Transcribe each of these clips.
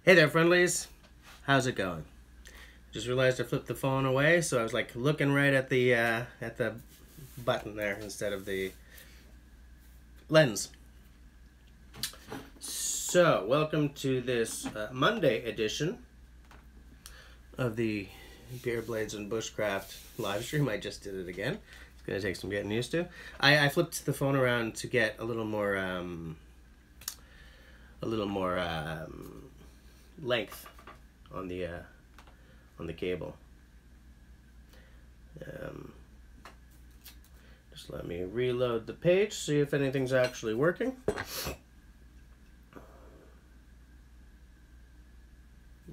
Hey there, friendlies. How's it going? Just realized I flipped the phone away, so I was like looking right at the button there instead of the lens. So, welcome to this Monday edition of the Beer Blades and Bushcraft live stream. I just did it again. It's gonna take some getting used to. I flipped the phone around to get a little more length on the cable. Just let me reload the page, see if anything's actually working.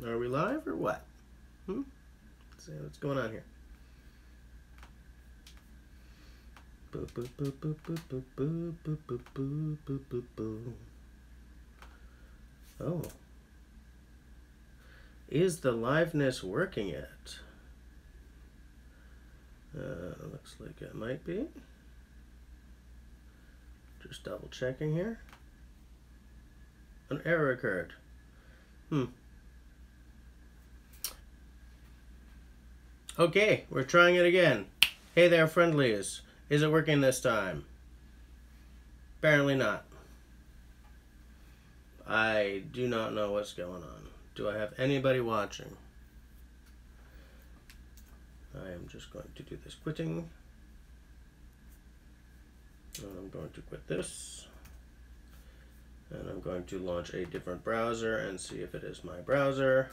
Are we live or what? Let's see what's going on here. Boop, boop, boop, boop, boop, boop, boop, boop, boop, boop, boop, boop, boop. Oh. Is the liveness working yet? Looks like it might be. Just double checking here. An error occurred. Okay, we're trying it again. Hey there, friendlies. Is it working this time? Apparently not. I do not know what's going on. Do I have anybody watching? I am just going to do this quitting. And I'm going to quit this. And I'm going to launch a different browser and see if it is my browser.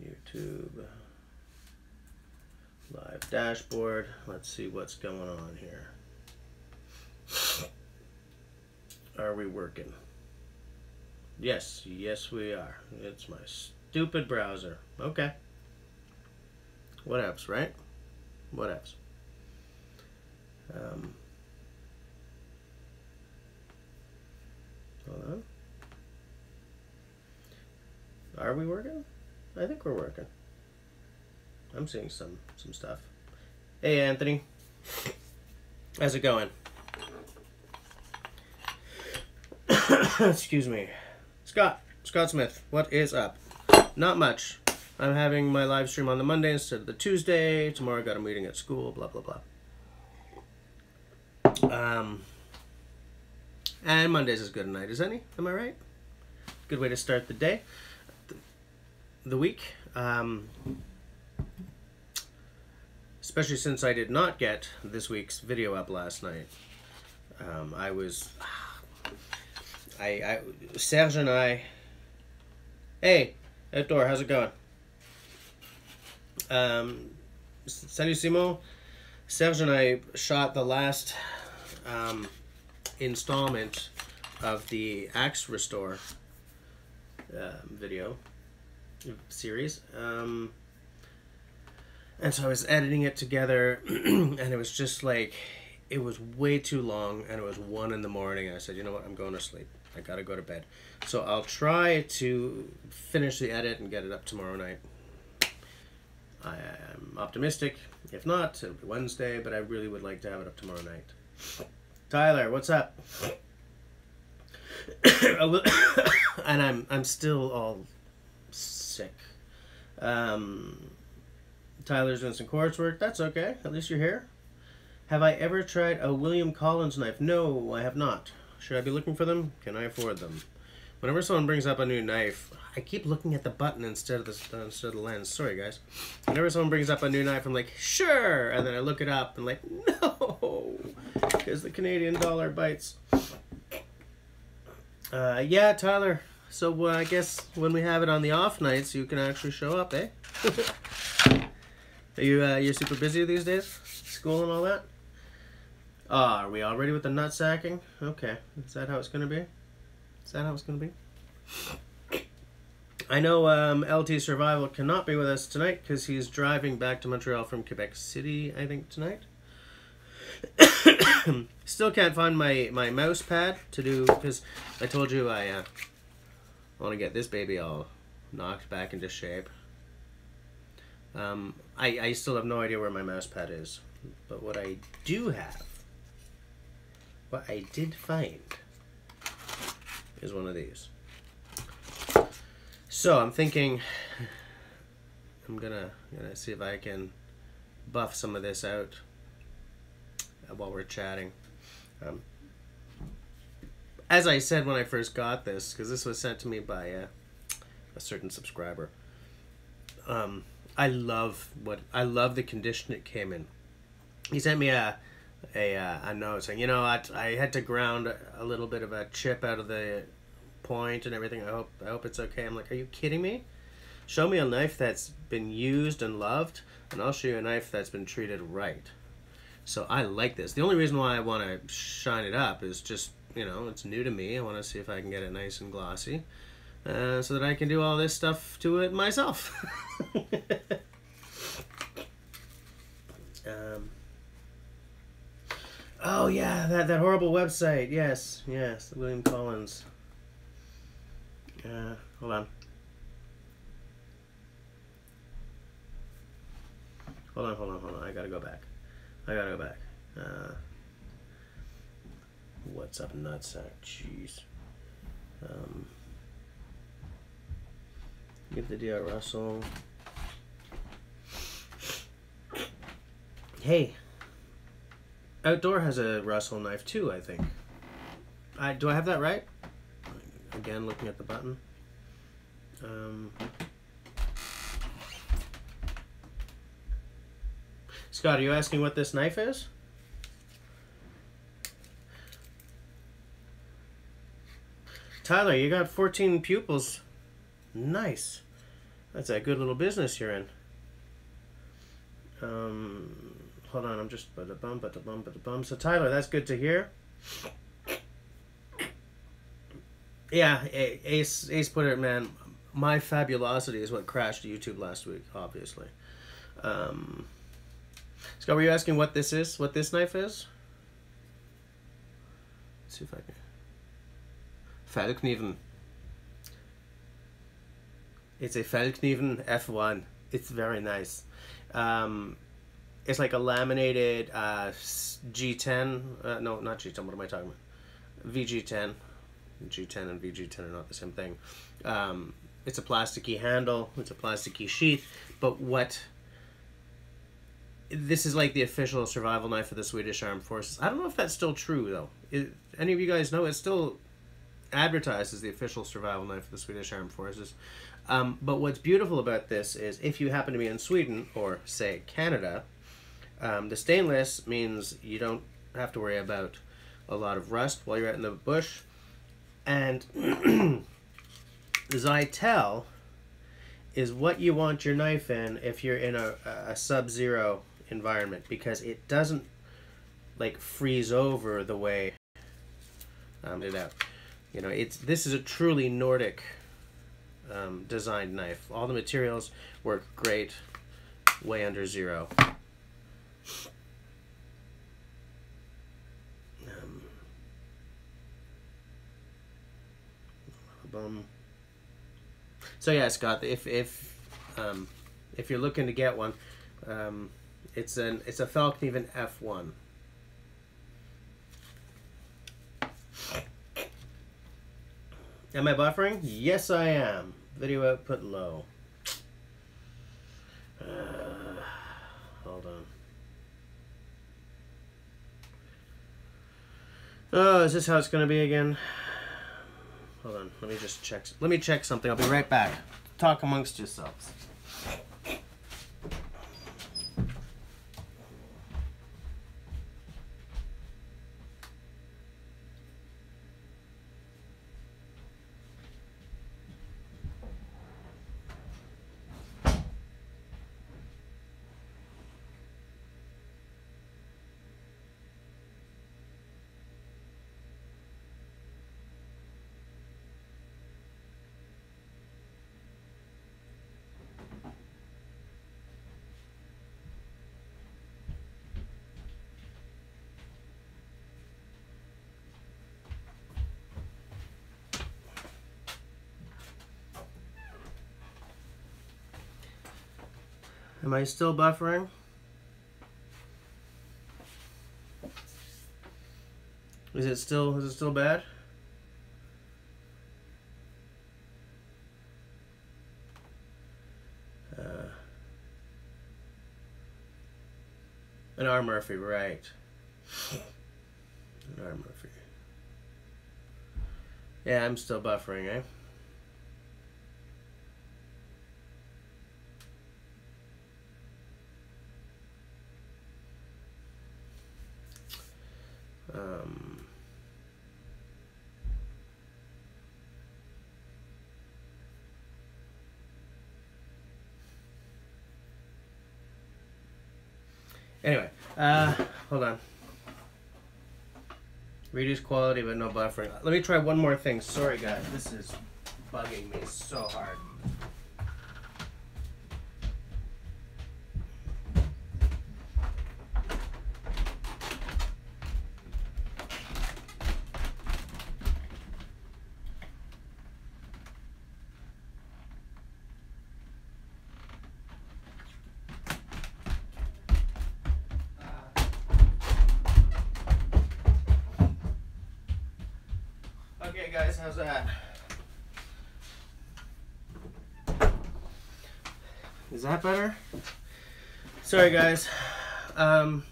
YouTube. Live dashboard. Let's see what's going on here. Are we working? Yes, yes we are. It's my stupid browser. Okay. What else, right? What else? Hold on. Are we working? I think we're working. I'm seeing some stuff. Hey, Anthony. How's it going? Excuse me. Scott Smith, what is up? Not much. I'm having my live stream on the Monday instead of the Tuesday. Tomorrow I got a meeting at school, blah, blah, blah. And Monday's as good a night as any, am I right? Good way to start the day, the week. Especially since I did not get this week's video up last night. Serge and I, hey, Hector, how's it going? Salut Simon. Serge and I shot the last installment of the Axe Restore video series. And so I was editing it together, and it was just like, it was way too long, and it was 1 in the morning. I said, you know what, I'm going to sleep. I gotta go to bed. So I'll try to finish the edit and get it up tomorrow night. I am optimistic. If not, it'll be Wednesday, but I really would like to have it up tomorrow night. Tyler, what's up? And I'm still all sick. Tyler's doing some coursework. That's okay. At least you're here. Have I ever tried a William Collins knife? No, I have not. Should I be looking for them? Can I afford them? Whenever someone brings up a new knife, I keep looking at the button instead of the lens. Sorry, guys. Whenever someone brings up a new knife, I'm like, sure! And then I look it up and like, no! Because the Canadian dollar bites. Yeah, Tyler. So I guess when we have it on the off nights, you can actually show up, eh? Are you super busy these days? School and all that? Are we all ready with the nut sacking? Okay. Is that how it's going to be? Is that how it's going to be? I know LT Survival cannot be with us tonight because he's driving back to Montreal from Quebec City, I think, tonight. Still can't find my mouse pad to do, because I told you I want to get this baby all knocked back into shape. I still have no idea where my mouse pad is. But what I do have, what I did find, is one of these. So I'm thinking I'm gonna see if I can buff some of this out while we're chatting. As I said when I first got this, because this was sent to me by a certain subscriber, I love the condition it came in. He sent me a note saying, you know what, I had to ground a little bit of a chip out of the point and everything. I hope it's okay. I'm like, are you kidding me? Show me a knife that's been used and loved, and I'll show you a knife that's been treated right. So I like this. The only reason why I want to shine it up is just, you know, it's new to me. I want to see if I can get it nice and glossy, so that I can do all this stuff to it myself. Oh yeah, that horrible website. Yes, William Collins. Hold on. Hold on. I gotta go back. What's up, nutsack? Jeez. Give the DR Russell. Hey, Outdoor has a Russell knife too, I think. Do I have that right? Again, looking at the button. Scott, are you asking what this knife is? Tyler, you got 14 pupils. Nice. That's a good little business you're in. Hold on, I'm just bum. So Tyler, that's good to hear. Yeah, Ace put it, man. My fabulosity is what crashed YouTube last week, obviously. Scott, were you asking what this is? What this knife is? Let's see if I can. Feldkniven. It's a Feldkniven F1. It's very nice. It's like a laminated G10. No, not G10. What am I talking about? VG10. G10 and VG10 are not the same thing. It's a plasticky handle. It's a plasticky sheath. But this is like the official survival knife of the Swedish Armed Forces. I don't know if that's still true, though. Any of you guys know? It's still advertised as the official survival knife of the Swedish Armed Forces. But what's beautiful about this is if you happen to be in Sweden or, say, Canada, the stainless means you don't have to worry about a lot of rust while you're out in the bush. And Zytel is what you want your knife in if you're in a sub-zero environment, because it doesn't like freeze over the way it out. You know, this is a truly Nordic designed knife. All the materials work great, way under zero. So yeah, Scott, if you're looking to get one, it's a Feldkniven F1. Am I buffering? Yes, I am. Video output low. Hold on. Oh, is this how it's gonna be again? Hold on, let me just check. Let me check something. I'll be right back. Talk amongst yourselves. Am I still buffering? Is it still bad? An R. Murphy, right. An R. Murphy. Yeah, I'm still buffering, eh? Anyway, hold on. Reduce quality but no buffering. Let me try one more thing. Sorry guys, this is bugging me so hard. Okay guys, how's that? Is that better? Sorry guys. Alright,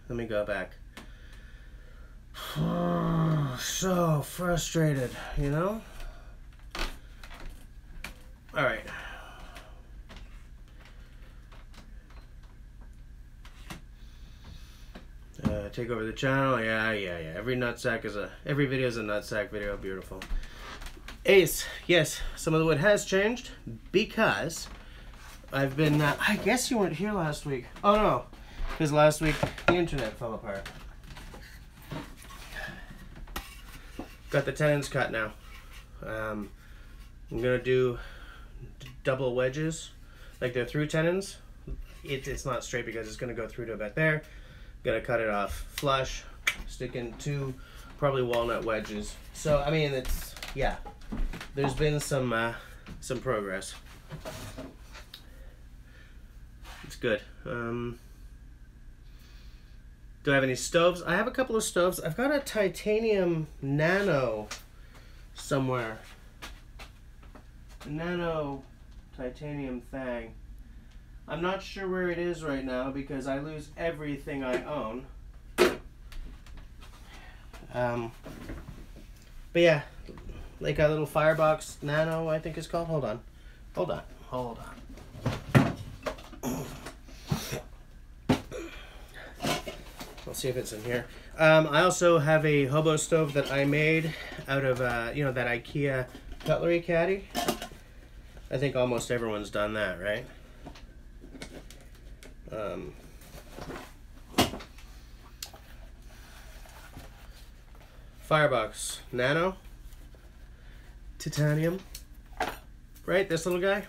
let me go back. So frustrated, you know? Alright. Take over the channel. Yeah. Every video is a nutsack video. Beautiful. Ace. Yes, some of the wood has changed because I've been. I guess you weren't here last week. Oh no, because last week the internet fell apart. Got the tenons cut now. I'm gonna do double wedges, like they're through tenons. It's not straight because it's gonna go through to about there. Gonna cut it off flush, stick in 2 probably walnut wedges. So I mean, it's, yeah, there's been some progress. It's good. Do I have any stoves? I have a couple of stoves. I've got a titanium nano somewhere. A nano titanium thing. I'm not sure where it is right now because I lose everything I own. But yeah, like a little Firebox Nano, I think it's called. Hold on. I'll see if it's in here. I also have a hobo stove that I made out of, you know, that IKEA cutlery caddy. I think almost everyone's done that, right? Firebox Nano titanium, right? This little guy.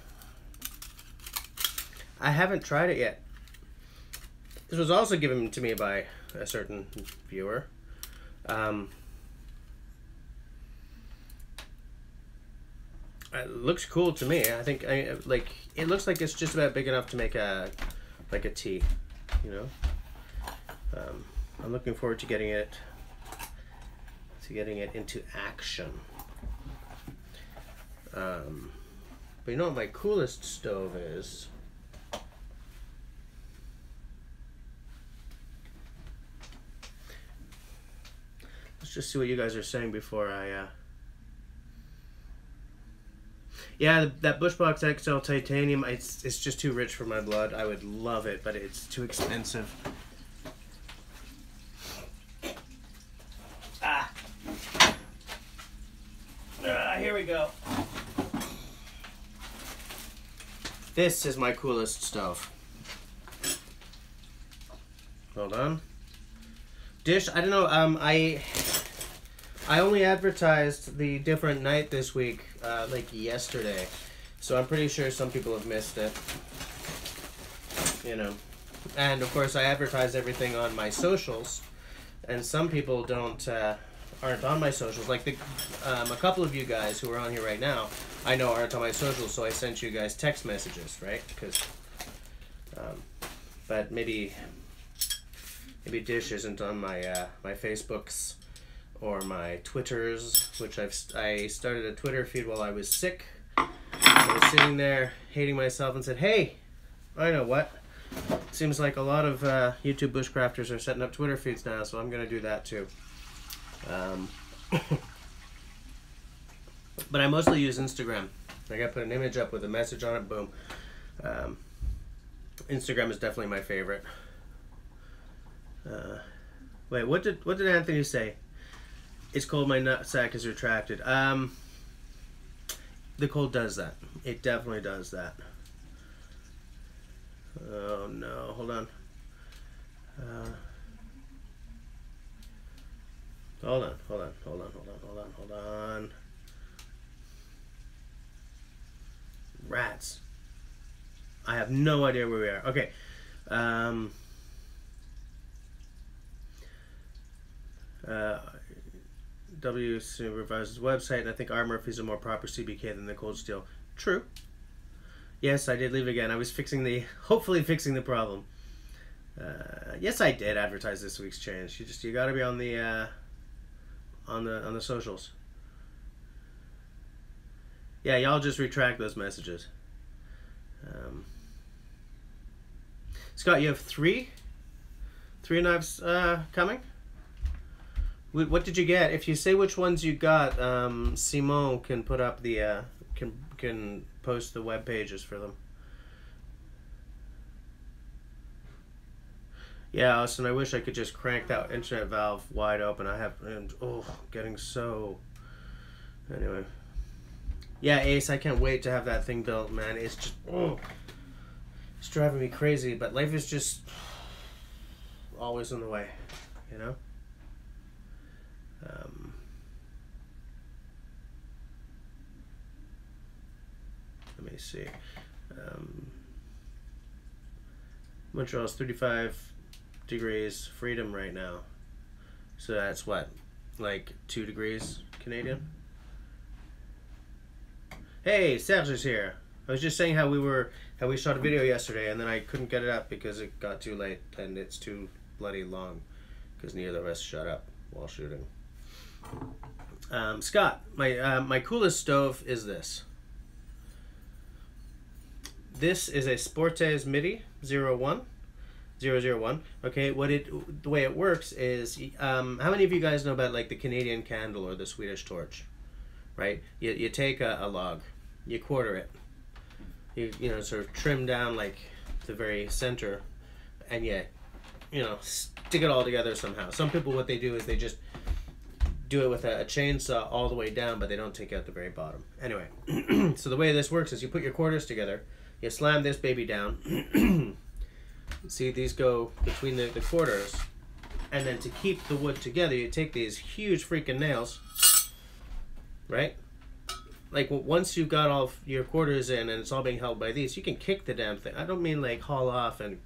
I haven't tried it yet. This was also given to me by a certain viewer. It looks cool to me. I think it looks like it's just about big enough to make a tea, you know. I'm looking forward to getting it into action. But you know what my coolest stove is? Let's just see what you guys are saying before I yeah, that Bushbox XL titanium, it's just too rich for my blood. I would love it, but it's too expensive. Here we go. This is my coolest stove. Hold on. Dish, I don't know, I only advertised the different night this week, like yesterday, so I'm pretty sure some people have missed it, you know. And of course I advertise everything on my socials, and some people aren't on my socials, like a couple of you guys who are on here right now, I know aren't on my socials, so I sent you guys text messages, right? Because, but maybe Dish isn't on my my Facebooks or my Twitters, which I started a Twitter feed while I was sick. I was sitting there hating myself and said, hey, I know what, Seems like a lot of YouTube bushcrafters are setting up Twitter feeds now, so I'm going to do that too. But I mostly use Instagram. I got to put an image up with a message on it, boom. Instagram is definitely my favorite. Wait, what did Anthony say? It's cold, my nutsack is retracted. The cold does that. It definitely does that. Oh no, hold on. Hold on. Rats. I have no idea where we are. Okay. W supervises website, and I think R Murphy's a more proper CBK than the Cold Steel. True. Yes, I did leave again. I was hopefully fixing the problem. Yes, I did advertise this week's change. You got to be on the socials. Yeah, y'all just retract those messages. Scott, you have three knives coming. What did you get? If you say which ones you got, Simon can put up the can post the web pages for them. Yeah, Austin, I wish I could just crank that internet valve wide open. Getting so. Anyway. Yeah, Ace, I can't wait to have that thing built, man. It's just it's driving me crazy, but life is just always in the way, you know? Let me see. Montreal's 35 degrees freedom right now. So that's what? Like 2 degrees Canadian? Hey, Serge is here. I was just saying how we shot a video yesterday and then I couldn't get it up because it got too late and it's too bloody long because neither of us shut up while shooting. Scott, my coolest stove is this. This is a Sportes MIDI 001. Okay, the way it works is, how many of you guys know about like the Canadian candle or the Swedish torch? Right? You take a log, you quarter it, you know, sort of trim down like the very center, and you know, stick it all together somehow. Some people, what they do is they just do it with a chainsaw all the way down, but they don't take out the very bottom. Anyway, so the way this works is you put your quarters together, you slam this baby down. See, these go between the quarters, and then to keep the wood together, you take these huge freaking nails, right? Like once you've got all your quarters in and it's all being held by these, you can kick the damn thing. I don't mean like haul off and,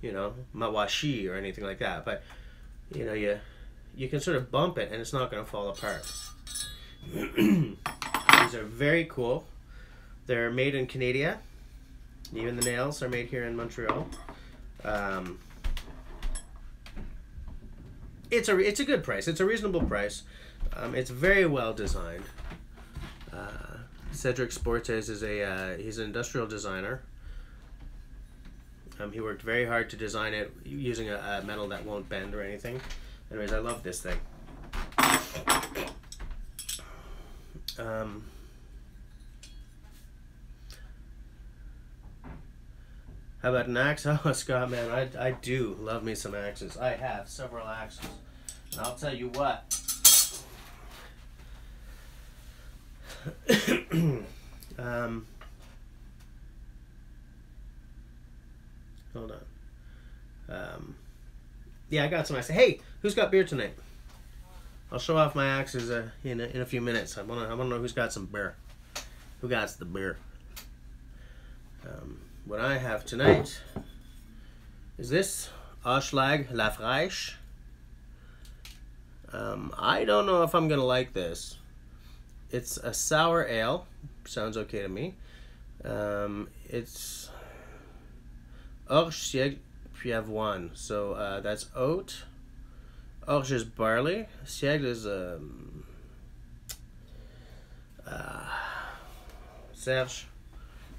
you know, mawashi or anything like that, but you know, you can sort of bump it and it's not going to fall apart. These are very cool. They're made in Canada. Even the nails are made here in Montreal. It's a good price. It's a reasonable price. It's very well designed. Cedric Sportes is he's an industrial designer. He worked very hard to design it using a metal that won't bend or anything. Anyways, I love this thing. How about an axe? Oh, Scott, man, I do love me some axes. I have several axes. And I'll tell you what. Hold on. Yeah, I got some axes. Hey, who's got beer tonight? I'll show off my axes in a few minutes. I wanna know who's got some beer. Who got the beer? What I have tonight is this Ausschlag La Fraîche. I don't know if I'm gonna like this. It's a sour ale. Sounds okay to me. It's orge, siègle, puis avoine. So that's oat. Orge is barley. Siègle is Serge.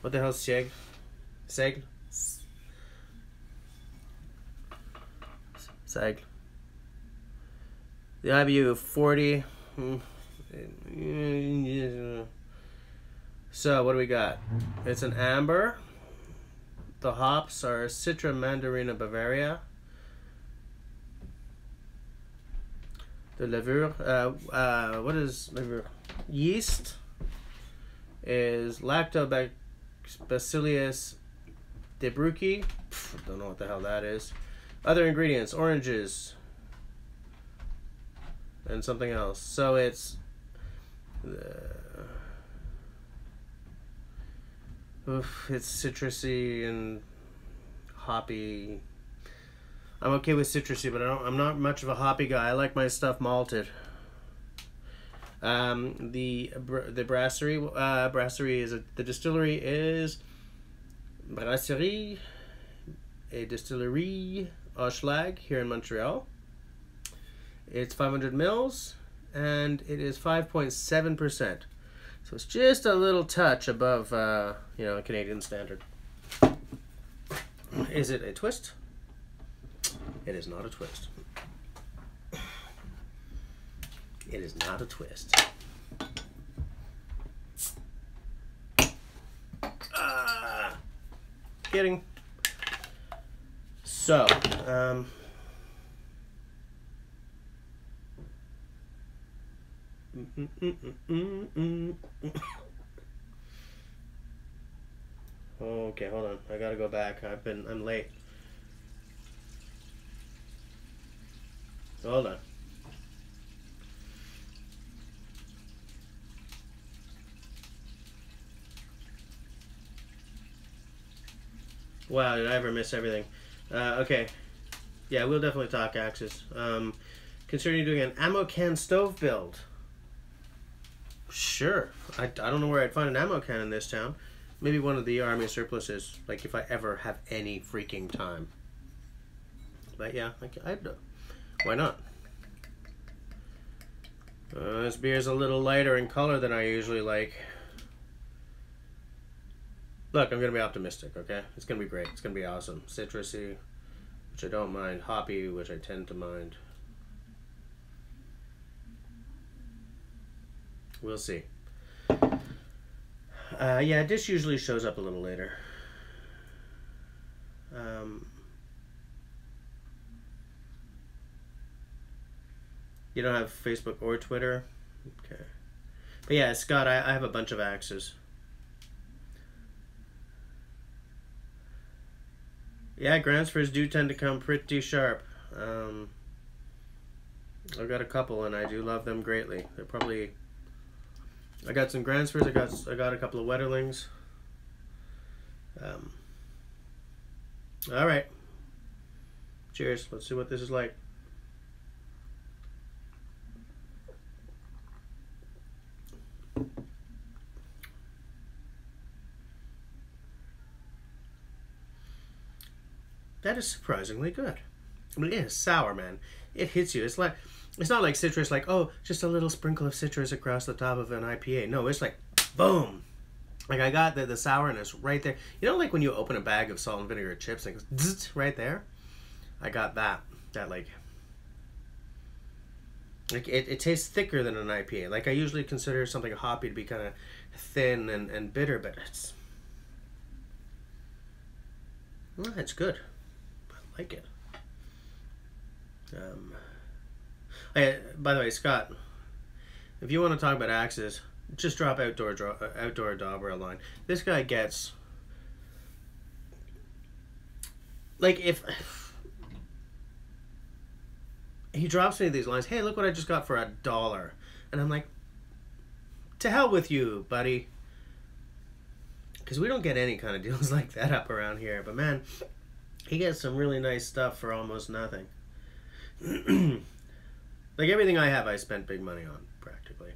What the hell is siègle? Seigle? Seigle. The IBU 40. So what do we got? It's an amber. The hops are Citra Mandarina Bavaria. The levure, what is levure? Yeast is Lactobacillus debrucki. Don't know what the hell that is. Other ingredients: oranges and something else. So it's it's citrusy and hoppy. I'm okay with citrusy, but I'm not much of a hoppy guy. I like my stuff malted. The brasserie is the distillery is Brasserie et Distillerie Hochelag here in Montreal. It's 500 mils and it is 5.7%. So it's just a little touch above, Canadian standard. Is it a twist? It is not a twist. It is not a twist. Kidding. So, okay, hold on. I gotta go back. I'm late. Hold on. Wow, did I ever miss everything? Okay. Yeah, we'll definitely talk axes. Considering doing an ammo can stove build. Sure. I don't know where I'd find an ammo can in this town. Maybe one of the army surpluses. Like if I ever have any freaking time. But yeah, why not? This beer's a little lighter in color than I usually like. Look, I'm going to be optimistic, okay? It's going to be great. It's going to be awesome. Citrusy, which I don't mind. Hoppy, which I tend to mind. We'll see. Yeah, dish usually shows up a little later. You don't have Facebook or Twitter? Okay. But yeah, Scott, I have a bunch of axes. Yeah, transfers do tend to come pretty sharp. I've got a couple and I do love them greatly. They're probably... I got some transfers, I got a couple of Wetterlings. Alright. Cheers. Let's see what this is like. That is surprisingly good. I mean, it is sour, man. It hits you. It's not like citrus, like, oh, just a little sprinkle of citrus across the top of an IPA. No, it's like, boom. Like, I got the sourness right there. You know, like when you open a bag of salt and vinegar chips, and it goes zzz, right there? I got that. Like it tastes thicker than an IPA. Like, I usually consider something hoppy to be kind of thin and bitter, but it's good. I like it. By the way, Scott, if you want to talk about axes, just drop outdoor Dobra a line. This guy gets, like, if he drops me these lines, hey, look what I just got for $1, and I'm like, to hell with you, buddy, because we don't get any kind of deals like that up around here. But man, he gets some really nice stuff for almost nothing. Like, everything I have, I spent big money on, practically.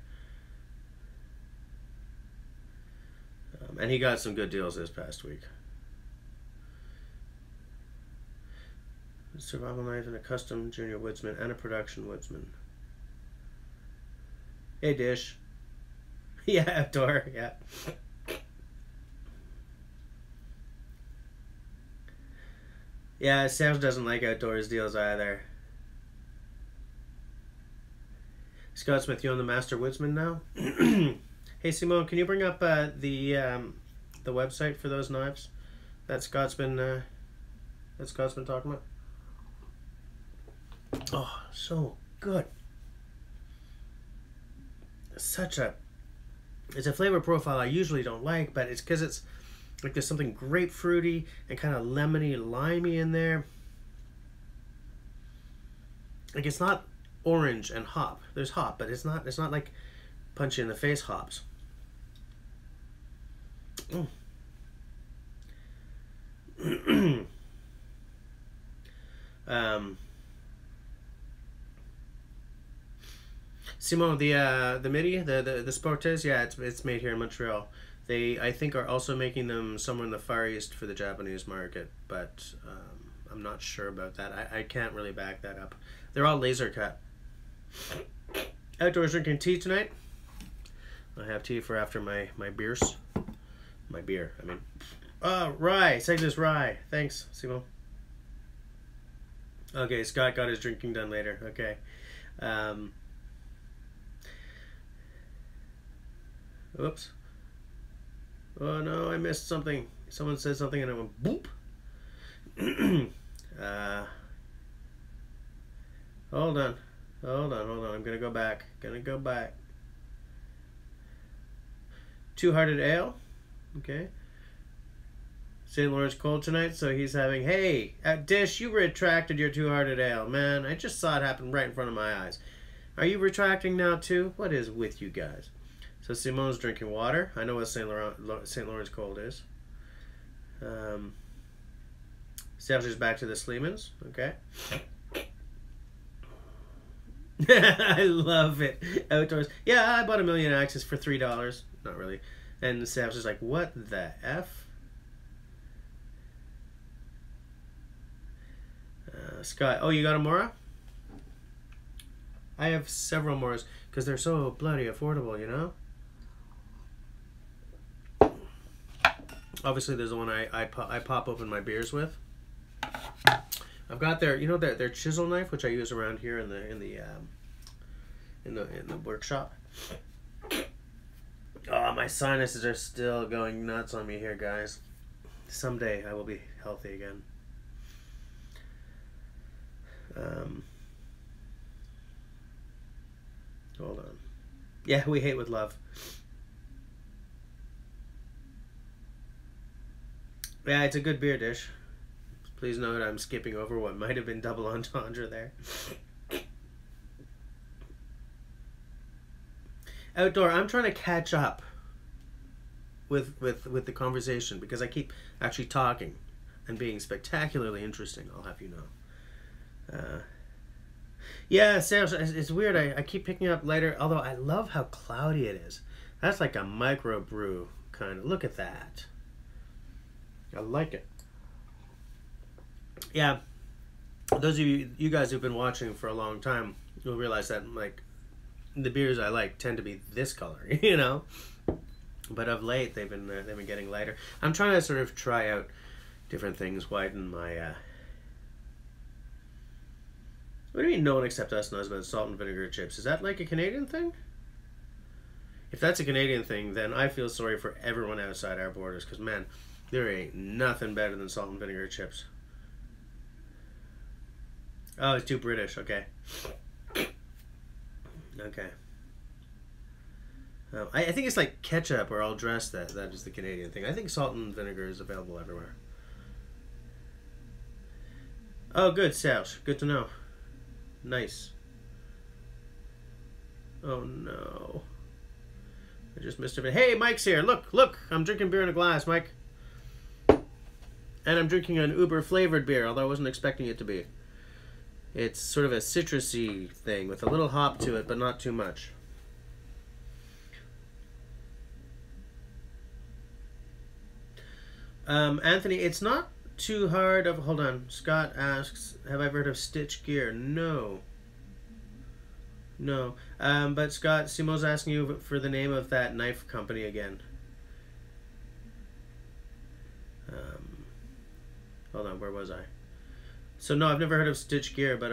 And he got some good deals this past week. A survival knife and a custom junior woodsman and a production woodsman. Hey, Dish. Yeah, outdoor, yeah. Yeah, Serge doesn't like outdoors deals either. Scott Smith, you own the Master Woodsman now? Hey Simone, can you bring up the website for those knives that Scott's been talking about? Oh, so good. It's a flavor profile I usually don't like, but it's because it's like there's something grapefruity and kind of lemony, limey in there. Like it's not orange and hop. There's hop, but it's not like punchy in the face hops. Simone, the MIDI, the Sportes, yeah, it's made here in Montreal. They, I think, are also making them somewhere in the Far East for the Japanese market, but I'm not sure about that. I can't really back that up. They're all laser cut. Outdoors drinking tea tonight. I have tea for after my beers. My beer, I mean. Rye. Cygnus rye. Thanks, Simone. Okay, Scott got his drinking done later. Okay. Oops. Oh no, I missed something. Someone said something and I went boop. Hold on. I'm gonna go back. Two-Hearted Ale. Okay. St. Lawrence cold tonight, so he's having, hey, at Dish, you retracted your Two-Hearted Ale. Man, I just saw it happen right in front of my eyes. Are you retracting now too? What is with you guys? So Simone's drinking water. I know what St. Lawrence cold is. Serge's back to the Sleemans. Okay. I love it. Outdoors. Yeah, I bought 1,000,000 axes for $3. Not really. And the Savage is like, what the F? Scott, oh, you got a Mora? I have several Moras because they're so bloody affordable, you know? Obviously, there's the one I pop open my beers with. I've got their, you know, their chisel knife, which I use around here in the workshop. Oh, my sinuses are still going nuts on me here, guys. Someday I will be healthy again. Hold on. Yeah, we hate with love. Yeah, it's a good beer dish. Please note I'm skipping over what might have been double entendre there. Outdoor, I'm trying to catch up with the conversation because I keep actually talking and being spectacularly interesting, I'll have you know. Yeah, Sam, it's weird. I keep picking up later, although I love how cloudy it is. That's like a micro brew kind of. Look at that. I like it. Yeah, those of you guys who've been watching for a long time, you'll realize that like the beers I like tend to be this color, you know. But of late, they've been getting lighter. I'm trying to sort of try out different things, widen my. What do you mean no one except us knows about salt and vinegar chips? Is that like a Canadian thing? If that's a Canadian thing, then I feel sorry for everyone outside our borders, because man, there ain't nothing better than salt and vinegar chips. Oh, it's too British. Okay. Okay. I think it's like ketchup or all dressed that is the Canadian thing. I think salt and vinegar is available everywhere. Oh, good, Serge. Good to know. Nice. Oh no. I just missed a bit. Hey, Mike's here. Look. I'm drinking beer in a glass, Mike. And I'm drinking an uber flavored beer, although I wasn't expecting it to be. It's sort of a citrusy thing with a little hop to it, but not too much. Anthony, it's not too hard of... Hold on. Scott asks, have I ever heard of Stitch Gear? No. No. But Scott, Simo's asking you for the name of that knife company again. Hold on, where was I? So no, I've never heard of Stitch Gear, but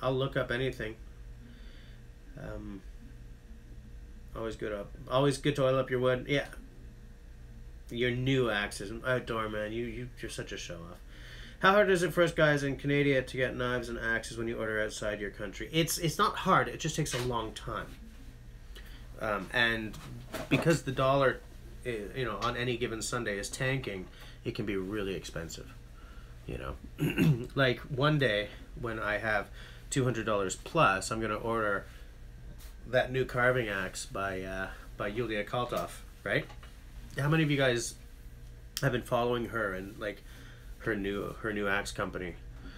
I'll look up anything. Always good to oil up your wood. Yeah. Your new axes. Outdoor, man. You're such a show off. How hard is it for us guys in Canada to get knives and axes when you order outside your country? It's not hard. It just takes a long time. And because the dollar, on any given Sunday is tanking, it can be really expensive. Like one day when I have $200 plus, I'm gonna order that new carving axe by Yulia Kaltov, right? How many of you guys have been following her and like her new axe company?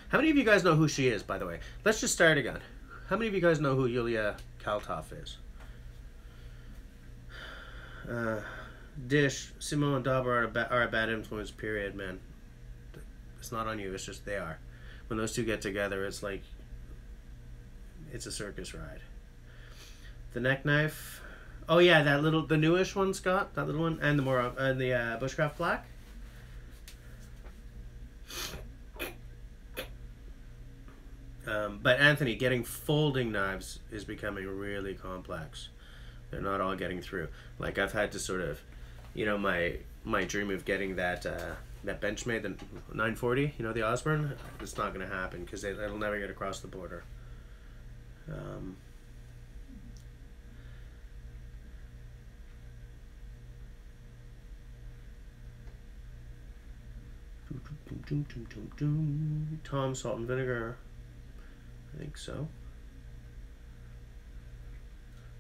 How many of you guys know who she is, by the way? Let's just start again. How many of you guys know who Yulia Kaltov is? Dish, Simone and Dauber are a bad influence, period, man. It's not on you, it's just they are. When those two get together, it's like, it's a circus ride. The neck knife. Oh yeah, the newish one, Scott. That little one, and the Bushcraft Black. But Anthony, getting folding knives is becoming really complex. They're not all getting through. Like I've had to sort of, my dream of getting that Benchmade, the 940, the Osborne, it's not going to happen because it'll never get across the border. Tom, salt and vinegar. I think so.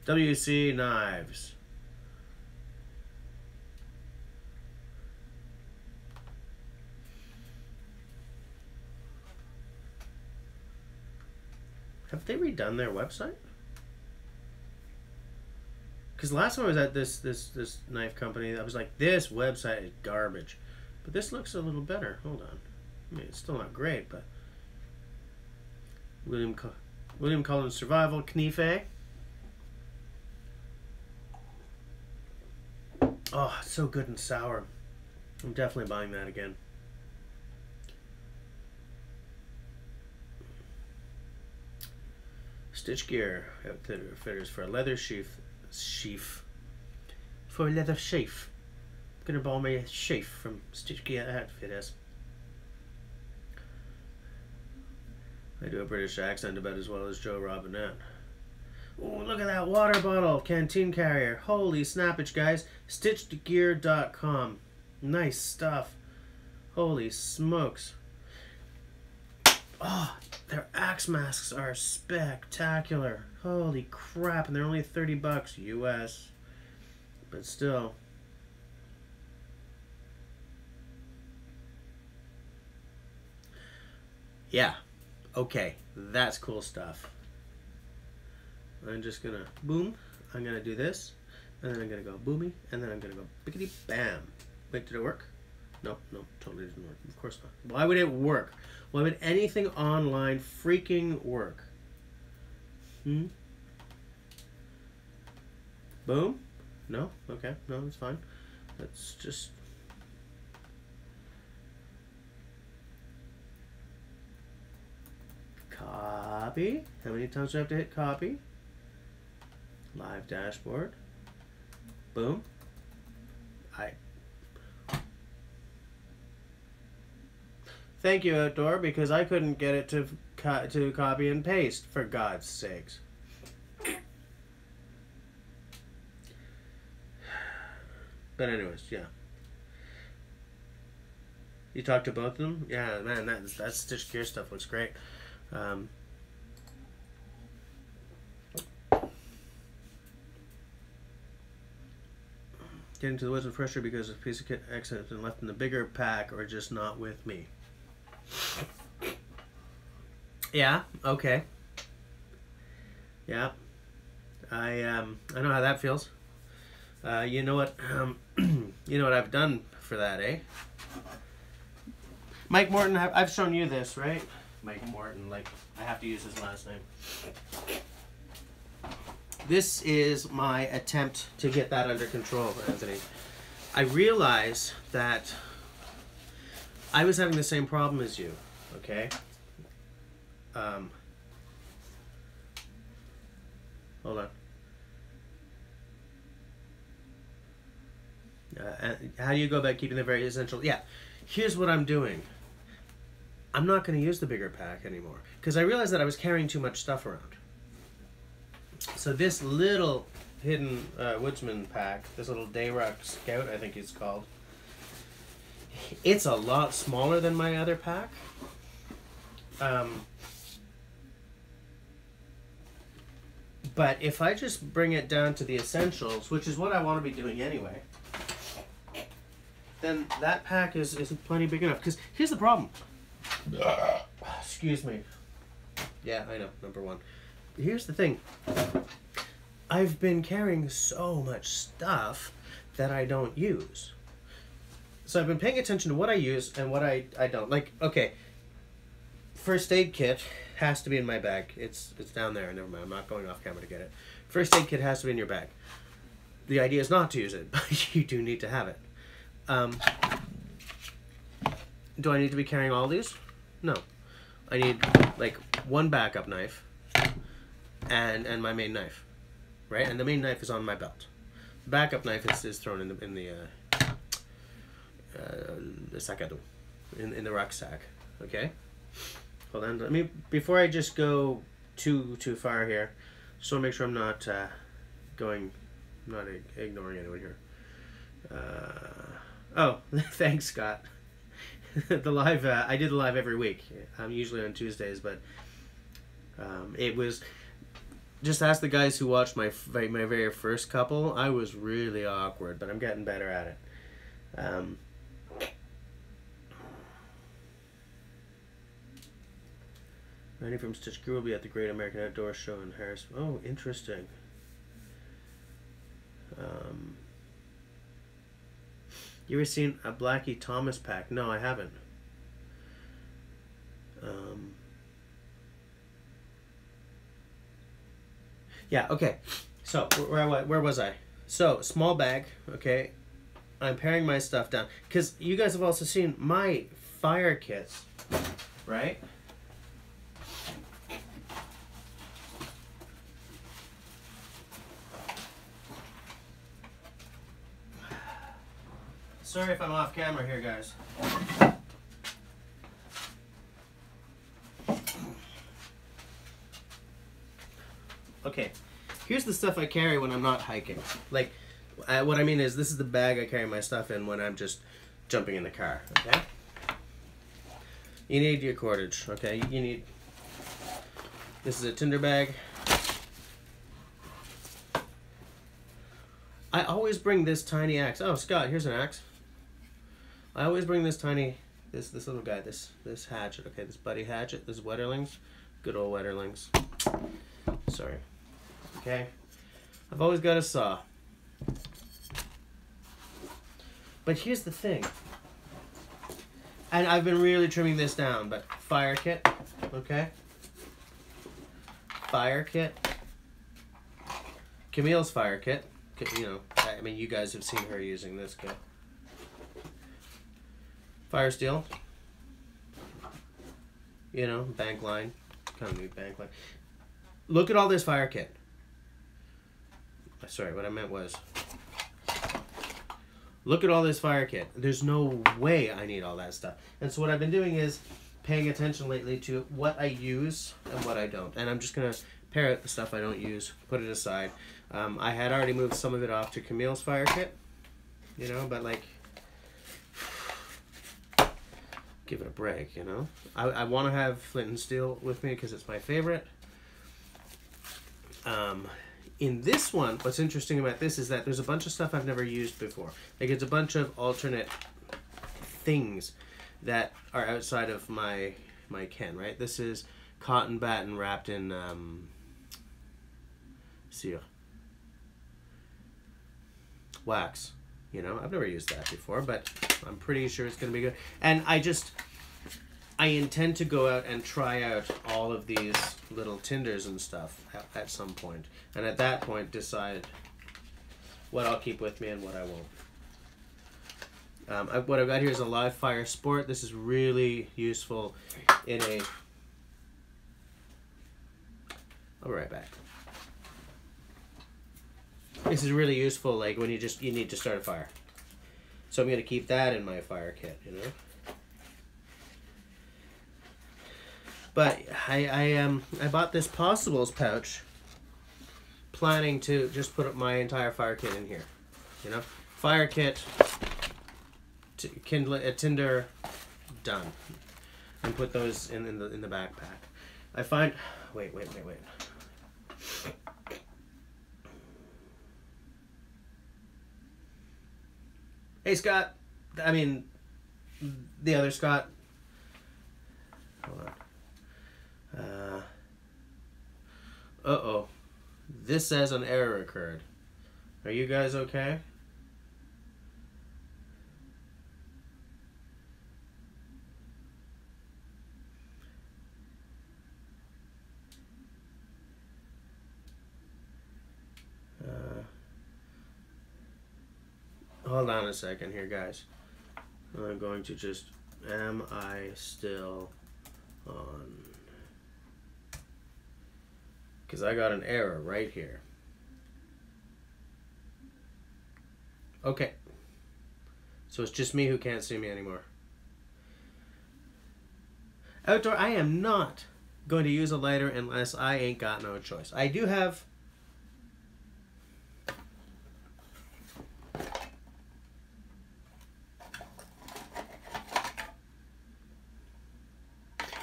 WC knives. Have they redone their website? Because last time I was at this knife company, I was like, this website is garbage. But this looks a little better. Hold on. I mean, it's still not great, but... William Cullen's Survival, Knife. Oh, it's so good and sour. I'm definitely buying that again. Stitch Gear Outfitters for a leather sheath. For a leather sheath. I'm gonna buy me a sheath from Stitch Gear Outfitters. I do a British accent about as well as Joe Robinette. Oh, look at that water bottle, canteen carrier. Holy snappage, guys. Stitchedgear.com. Nice stuff. Holy smokes. Oh, their axe masks are spectacular. Holy crap, and they're only $30 US. But still. Yeah. Okay, that's cool stuff. I'm just gonna boom. I'm gonna do this, and then I'm gonna go boomy, and then I'm gonna go bickety bam. Wait, did it work? No, totally didn't work. Of course not. Why would it work? Why would anything online freaking work? Boom? No? Okay, no, it's fine. Let's just... Copy. How many times do I have to hit copy? Live dashboard. Boom. Thank you, Outdoor, because I couldn't get it to copy and paste, for God's sakes. But anyways, yeah. You talked to both of them? Yeah, man, that Stitch Gear stuff looks great. Getting to the woods with pressure because a piece of kit X has been left in the bigger pack or just not with me. Yeah, okay. Yeah. I know how that feels. You know what I've done for that, eh? Mike Morton, I've shown you this, right? Mike Morton, like, I have to use his last name. This is my attempt to get that under control, Anthony. I realize that I was having the same problem as you, okay? Hold Hold on. How do you go about keeping the very essential? Yeah, here's what I'm doing. I'm not going to use the bigger pack anymore because I realized that I was carrying too much stuff around. So this little hidden woodsman pack, this little Dayrock Scout, I think it's called, it's a lot smaller than my other pack. But if I just bring it down to the essentials, which is what I want to be doing anyway, then that pack is plenty big enough. Because here's the problem. Excuse me. Yeah, I know, number one. Here's the thing. I've been carrying so much stuff that I don't use. So I've been paying attention to what I use and what I don't. Like, okay, first aid kit has to be in my bag. It's down there. Never mind, I'm not going off camera to get it. First aid kit has to be in your bag. The idea is not to use it, but you do need to have it. Do I need to be carrying all these? No. I need like one backup knife and my main knife, right? And the main knife is on my belt. The backup knife is thrown in the sac à dos, in the rucksack. Okay. Hold on. Let me, before I just go too far here, just want to make sure I'm not ignoring anyone here. Oh, thanks, Scott. The live, I did the live every week. Usually on Tuesdays, but it was, just ask the guys who watched my very first couple. I was really awkward, but I'm getting better at it. Randy from Stitch Crew will be at the Great American Outdoor Show in Harris. Oh, interesting. You ever seen a Blackie Thomas pack? No, I haven't. Yeah, okay. So, where was I? So, small bag, okay. I'm paring my stuff down. Because you guys have also seen my fire kits, right? Sorry if I'm off camera here, guys. Okay, here's the stuff I carry when I'm not hiking. Like, what I mean is, this is the bag I carry my stuff in when I'm just jumping in the car, okay? You need your cordage, okay? You need... This is a tinder bag. I always bring this tiny axe. Oh, Scott, here's an axe. I always bring this tiny, this little guy, this hatchet, okay, this buddy hatchet, this Wetterlings, good old Wetterlings. Sorry. Okay. I've always got a saw. But here's the thing. And I've been really trimming this down, but fire kit, okay? Fire kit. Camille's fire kit. You know, I mean, you guys have seen her using this kit. Fire steel. You know, bank line. Kind of new bank line. Look at all this fire kit. Sorry, what I meant was, look at all this fire kit. There's no way I need all that stuff. And so what I've been doing is paying attention lately to what I use and what I don't. And I'm just going to pare out the stuff I don't use, put it aside. I had already moved some of it off to Camille's fire kit, you know, but like, give it a break, you know. I want to have flint and steel with me because it's my favorite. In this one, what's interesting about this is that there's a bunch of stuff I've never used before. Like, it's a bunch of alternate things that are outside of my ken, right? This is cotton batten wrapped in cire. Wax. You know, I've never used that before, but I'm pretty sure it's going to be good. And I intend to go out and try out all of these little tinders and stuff at some point. And at that point, decide what I'll keep with me and what I won't. What I've got here is a live fire sport. This is really useful in a... I'll be right back. This is really useful, like when you need to start a fire. So I'm gonna keep that in my fire kit, you know. But I bought this possibles pouch, planning to just put up my entire fire kit in here, you know. Fire kit, kindle, tinder, done, and put those in the backpack. I find. Wait. Hey, Scott. I mean, the other Scott. Hold on. Uh-oh. This says an error occurred. Are you guys okay? Hold on a second here, guys. I'm going to just... Am I still on? Because I got an error right here. Okay. So it's just me who can't see me anymore. Outdoor, I am not going to use a lighter unless I ain't got no choice. I do have...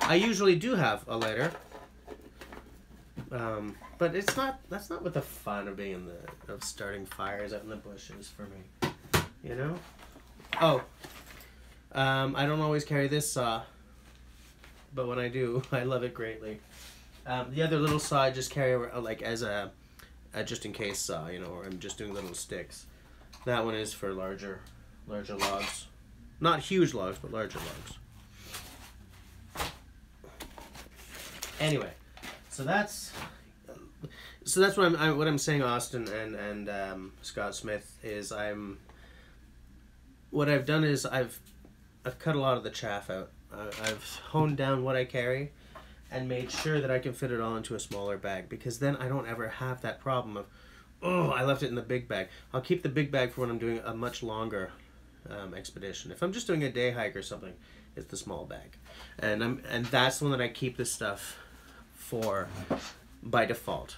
I usually do have a lighter, but it's not. That's not what the fun of being of starting fires out in the bush is for me, you know. Oh, I don't always carry this saw, but when I do, I love it greatly. The other little saw I just carry like as a just in case saw, you know, or I'm just doing little sticks. That one is for larger logs, not huge logs, but larger logs. Anyway, so that's what I'm saying, Austin and Scott Smith, is what I've done is I've cut a lot of the chaff out. I've honed down what I carry and made sure that I can fit it all into a smaller bag, because then I don't ever have that problem of, oh, I left it in the big bag. I'll keep the big bag for when I'm doing a much longer expedition. If I'm just doing a day hike or something, it's the small bag, and that's the one that I keep this stuff for by default.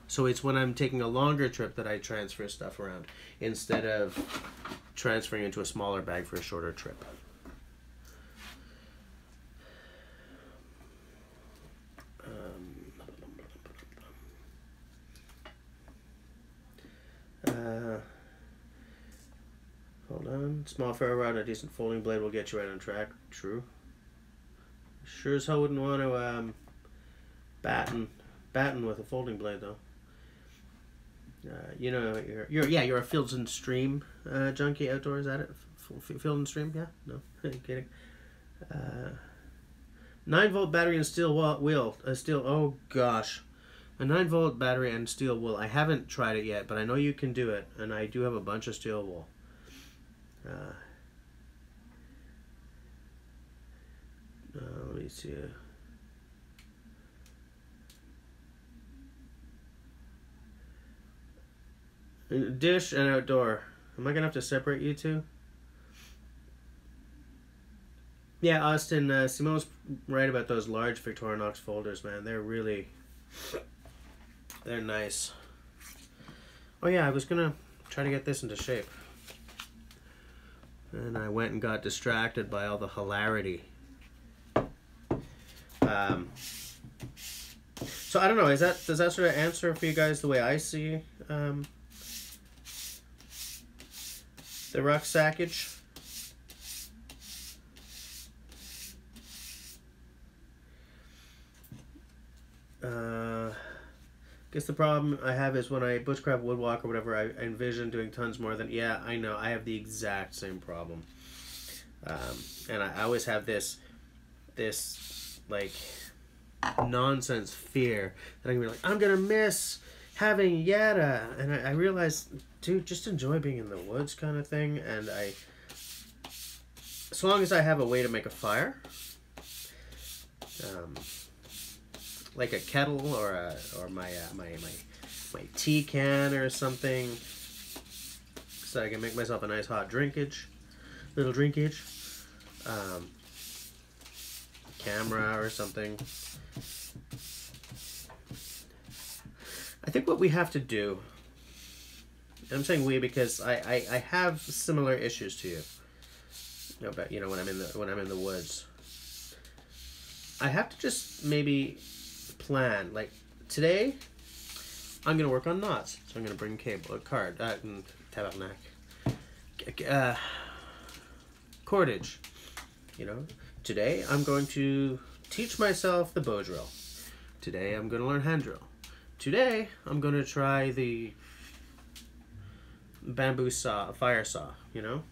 So it's when I'm taking a longer trip that I transfer stuff around instead of transferring into a smaller bag for a shorter trip. Hold on. Small ferro rod and a decent folding blade will get you right on track. True. Sure as hell wouldn't want to batten with a folding blade though. You know, you're a Fields and Stream junkie outdoors, at it? Field and Stream, yeah? No, kidding. 9-volt battery and steel wheel. Oh gosh, a 9-volt battery and steel wool. I haven't tried it yet, but I know you can do it, and I do have a bunch of steel wool. Let me see. Dish and outdoor. Am I gonna have to separate you two? Yeah, Austin, Simone's right about those large Victorinox folders, man. They're nice. Oh yeah, I was gonna try to get this into shape, and I went and got distracted by all the hilarity. So I don't know. Does that sort of answer for you guys the way I see the rucksackage? Guess the problem I have is when I bushcraft, woodwalk, or whatever, I envision doing tons more than... Yeah, I know. I have the exact same problem. And I always have this like nonsense fear that I'm gonna be like, I'm gonna miss having yada, and I realize, dude, just enjoy being in the woods, kind of thing. And as long as I have a way to make a fire, like a kettle or my tea can or something, so I can make myself a nice hot little drinkage. Camera or something. I think what we have to do, and I'm saying we because I have similar issues to you. But you know, when I'm in the woods, I have to just maybe plan. Like today, I'm gonna work on knots. So I'm gonna bring tabernacle, cordage. You know, today I'm going to teach myself the bow drill. Today I'm going to learn hand drill. Today I'm going to try the bamboo saw, fire saw. You know.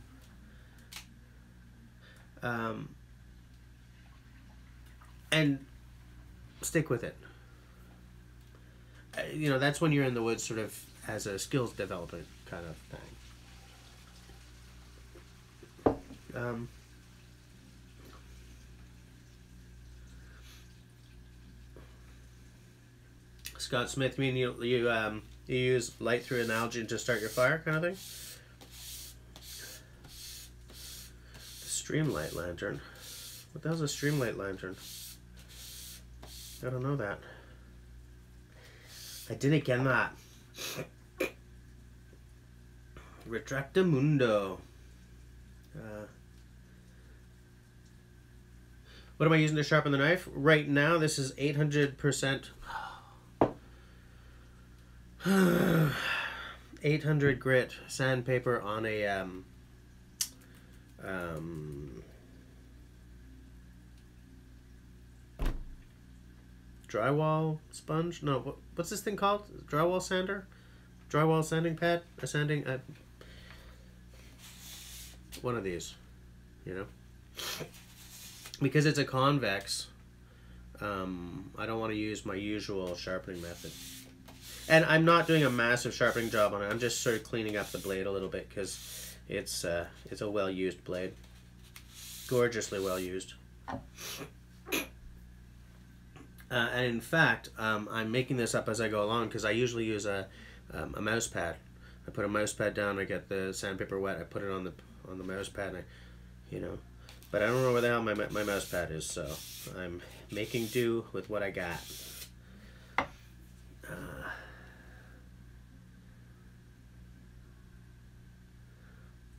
And stick with it. You know, that's when you're in the woods sort of as a skills development kind of thing. Scott Smith, you mean you use light through an algae to start your fire kind of thing? The streamlight lantern. What the hell's a streamlight lantern? I don't know that. I didn't get that. Retractamundo. What am I using to sharpen the knife? Right now, this is 800%. 800 grit sandpaper on a drywall sponge? No, what's this thing called? Drywall sander? Drywall sanding pad? A sanding? One of these, you know? Because it's a convex, I don't want to use my usual sharpening method. And I'm not doing a massive sharpening job on it. I'm just sort of cleaning up the blade a little bit because it's a well-used blade. Gorgeously well-used. And in fact, I'm making this up as I go along because I usually use a mouse pad. I put a mouse pad down, I get the sandpaper wet, I put it on the mouse pad, and you know. But I don't know where the hell my mouse pad is, so I'm making do with what I got.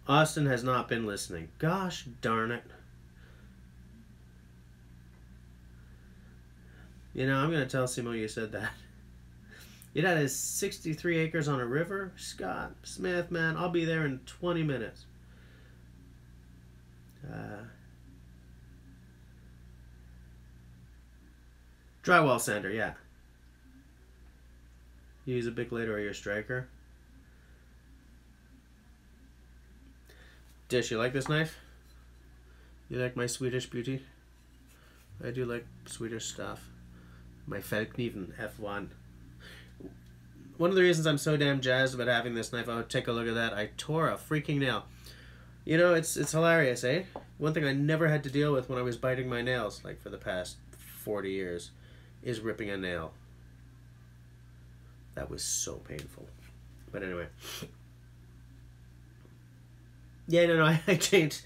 Austin has not been listening. Gosh darn it. You know, I'm going to tell Simo you said that. Your dad has 63 acres on a river? Scott Smith, man, I'll be there in 20 minutes. Drywall sander, yeah. You use a big blade or your striker. Dish, you like this knife? You like my Swedish beauty? I do like Swedish stuff. My Feldkniven F1. One of the reasons I'm so damn jazzed about having this knife, oh, take a look at that. I tore a freaking nail. You know, it's hilarious, eh? One thing I never had to deal with when I was biting my nails, like for the past 40 years, is ripping a nail. That was so painful. But anyway. Yeah, no, I changed.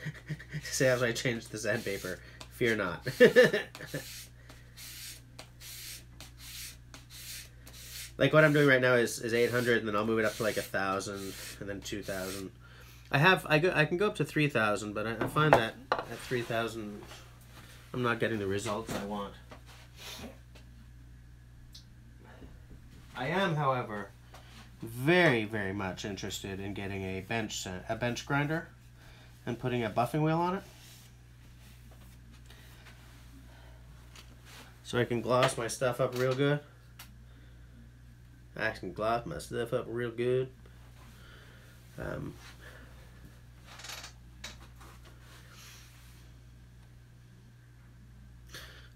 Sam, I changed the sandpaper. Fear not. Like what I'm doing right now is 800, and then I'll move it up to like 1,000, and then 2,000. I can go up to 3,000, but I find that at 3,000, I'm not getting the results I want. I am, however, very, very much interested in getting a bench grinder and putting a buffing wheel on it, so I can gloss my stuff up real good. I can gloss my stuff up real good.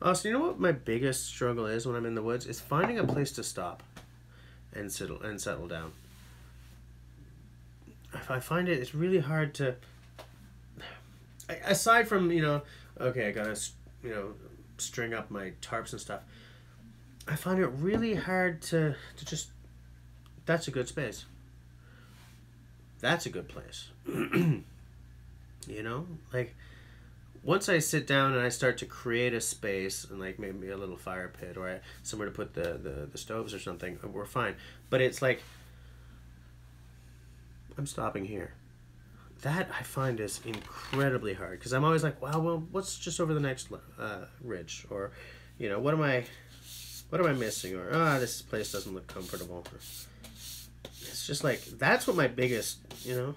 Also, you know what my biggest struggle is when I'm in the woods? Is finding a place to stop and settle down. I find it's really hard to, aside from, you know, okay, I gotta, you know, string up my tarps and stuff. I find it really hard to just, that's a good space. That's a good place. You know, like once I sit down and I start to create a space and like maybe a little fire pit or somewhere to put the stoves or something, we're fine. But it's like, I'm stopping here. That I find is incredibly hard because I'm always like, wow, well, what's just over the next ridge? Or, you know, what am I missing? Or, this place doesn't look comfortable. It's just like, that's what my biggest, you know,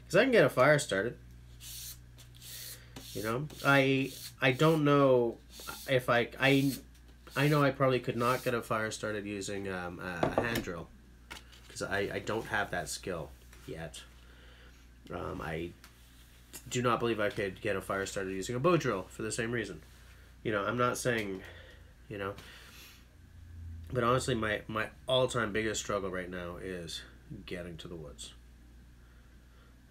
because I can get a fire started. You know, I don't know if I know I probably could not get a fire started using a hand drill because I don't have that skill yet. I do not believe I could get a fire started using a bow drill for the same reason. You know, I'm not saying, you know, but honestly, my all-time biggest struggle right now is getting to the woods.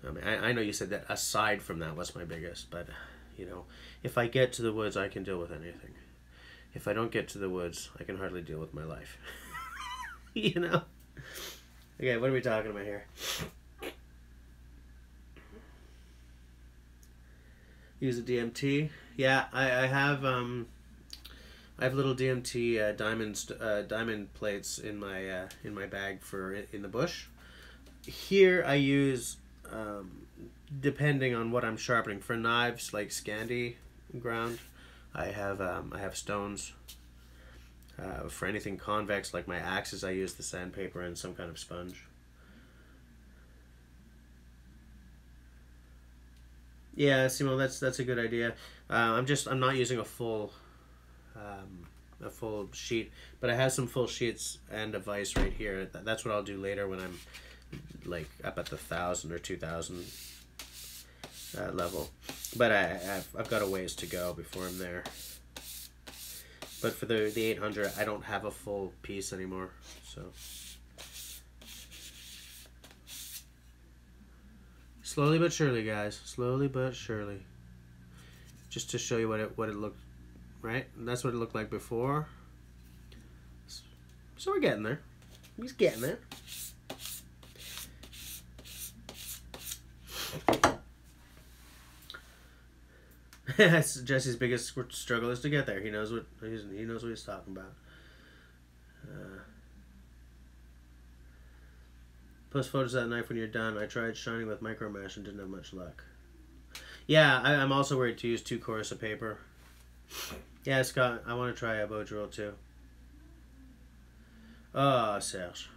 I mean, I know you said that aside from that, what's my biggest, but, you know, if I get to the woods, I can deal with anything. If I don't get to the woods, I can hardly deal with my life. You know? Okay, what are we talking about here? Use a DMT. Yeah, I have little DMT diamond plates in my bag for in the bush. Here I use depending on what I'm sharpening. For knives like Scandi ground, I have stones. For anything convex like my axes, I use the sandpaper and some kind of sponge. Yeah, Simon, that's a good idea. I'm not using a full sheet, but I have some full sheets and a vise right here. That's what I'll do later when I'm like up at the 1,000 or 2,000 level. But I've got a ways to go before I'm there. But for the 800, I don't have a full piece anymore, so. Slowly but surely, guys. Slowly but surely. Just to show you what it looked, right? And that's what it looked like before. So we're getting there. He's getting there. Jesse's biggest struggle is to get there. He knows what he's talking about. Post photos of that knife when you're done. I tried shining with micro mesh and didn't have much luck. Yeah, I'm also worried to use too coarse a paper. Yeah, Scott, I want to try a bow drill too. Oh, Serge.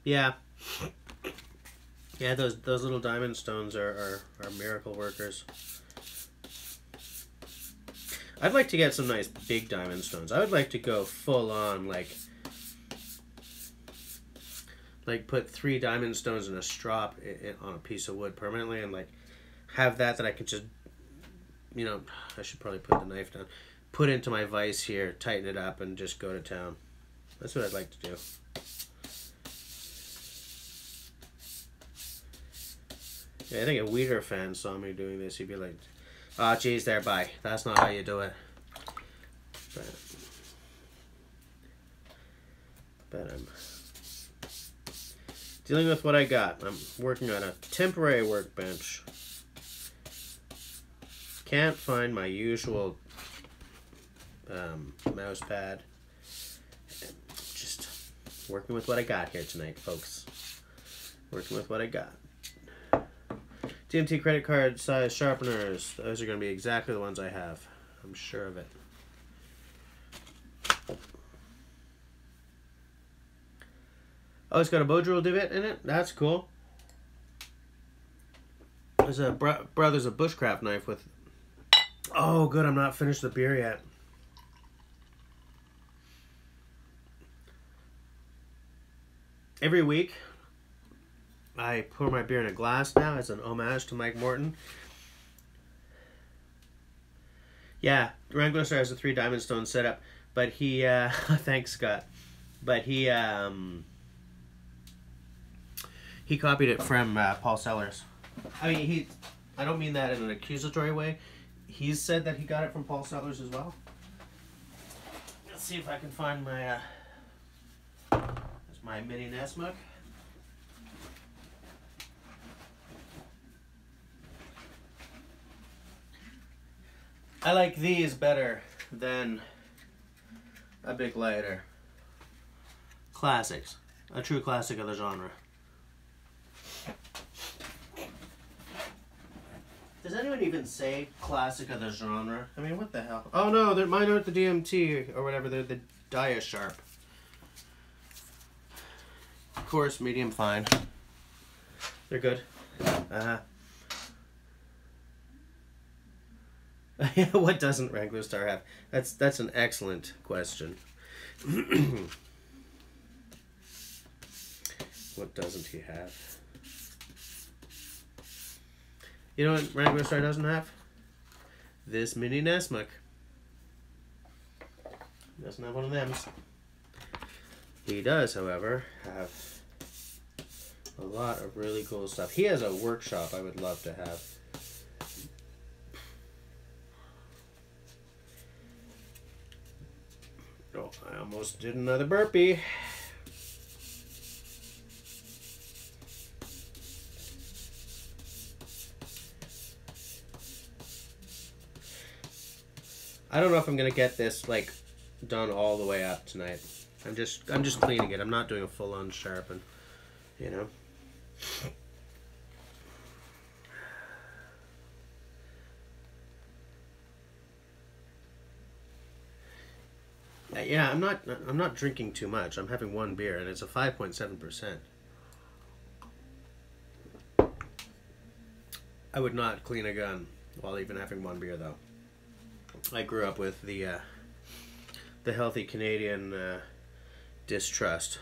Yeah. Yeah, those little diamond stones are miracle workers. I'd like to get some nice big diamond stones. I would like to go full on, like put 3 diamond stones in a strop on a piece of wood permanently, and like have that I could just, you know, I should probably put the knife down, put into my vise here, tighten it up, and just go to town. That's what I'd like to do. Yeah, I think a Weeder fan saw me doing this. He'd be like, "Oh, geez, there, bye. That's not how you do it." But I'm dealing with what I got. I'm working on a temporary workbench. Can't find my usual mouse pad. Just working with what I got here tonight, folks. Working with what I got. DMT credit card size sharpeners. Those are going to be exactly the ones I have. I'm sure of it. Oh, it's got a bow drill divot in it? That's cool. There's a Brothers of Bushcraft knife with... Oh, good. I'm not finished the beer yet. Every week, I pour my beer in a glass now as an homage to Mike Morton. Yeah, Wrangler Star has a 3 diamond stone setup, but he, thanks Scott, but he copied it from Paul Sellers. I mean, I don't mean that in an accusatory way. He's said that he got it from Paul Sellers as well. Let's see if I can find my my mini nest mug. I like these better than a big lighter. Classics. A true classic of the genre. Does anyone even say classic of the genre? I mean, what the hell? Oh no, mine aren't the DMT or whatever. They're the Dia Sharp. Coarse, medium, fine. They're good. What doesn't Wrangler Star have? That's an excellent question. What doesn't he have? You know what Wrangler Star doesn't have? This mini Nessmuk. Doesn't have one of them. He does, however, have a lot of really cool stuff. He has a workshop I would love to have. Oh, I almost did another burpee. I don't know if I'm gonna get this like done all the way up tonight. I'm just cleaning it. I'm not doing a full-on sharpen, you know. Yeah, I'm not drinking too much. I'm having one beer and it's a 5.7%. I would not clean a gun while even having one beer though. I grew up with the healthy Canadian distrust,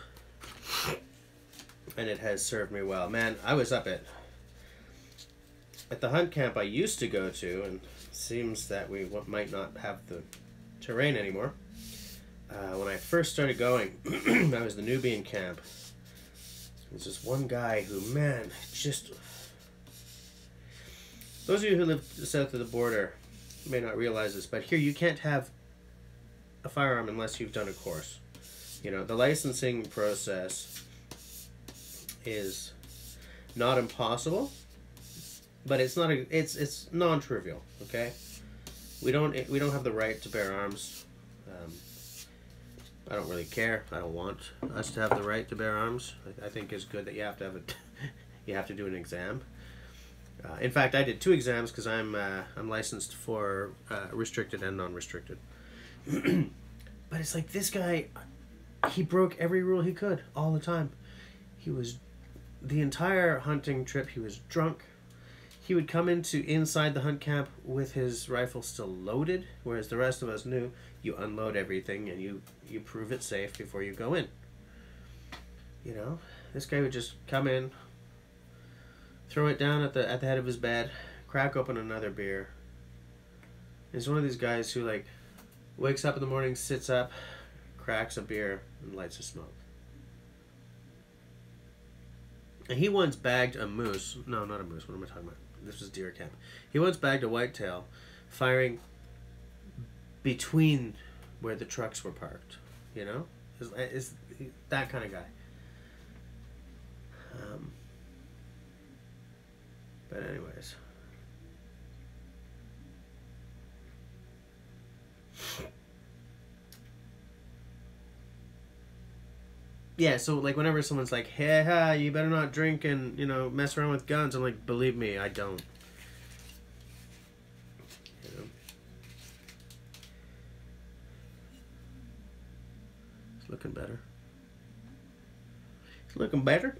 and it has served me well. Man, I was up at the hunt camp I used to go to, and it seems that we might not have the terrain anymore. When I first started going, I was the newbie in camp. There's this one guy who, man, just... Those of you who live south of the border may not realize this, but here you can't have a firearm unless you've done a course. You know, the licensing process is not impossible, but it's not it's non-trivial. Okay, we don't have the right to bear arms. I don't really care. I don't want us to have the right to bear arms. I think it's good that you have to have it. You have to do an exam. In fact, I did 2 exams because I'm licensed for restricted and non-restricted. But it's like this guy, he broke every rule he could all the time. He was, the entire hunting trip, he was drunk. He would come inside the hunt camp with his rifle still loaded, whereas the rest of us knew you unload everything and you prove it safe before you go in. You know, this guy would just come in, throw it down at the head of his bed, crack open another beer. He's one of these guys who like wakes up in the morning, sits up, cracks a beer, and lights a smoke. And he once bagged a moose. No, not a moose. What am I talking about? This was deer camp. He once bagged a whitetail, firing between where the trucks were parked. You know, is that kind of guy. But anyways. Yeah, so like whenever someone's like, hey, you better not drink and, you know, mess around with guns, I'm like, believe me, I don't. You know? It's looking better. It's looking better.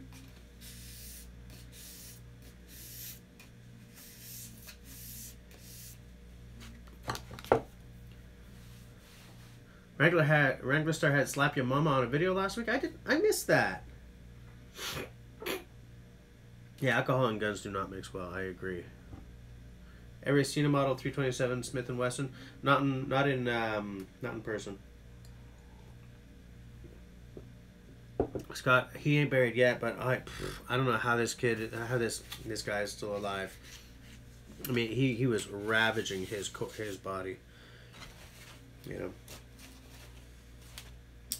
Wrangler Star had slap your mama on a video last week. I missed that. Yeah, alcohol and guns do not mix well. I agree. Ever seen a model 327 Smith & Wesson? Not in person. Scott, he ain't buried yet, but I don't know how this guy is still alive. I mean, he was ravaging his body. You know.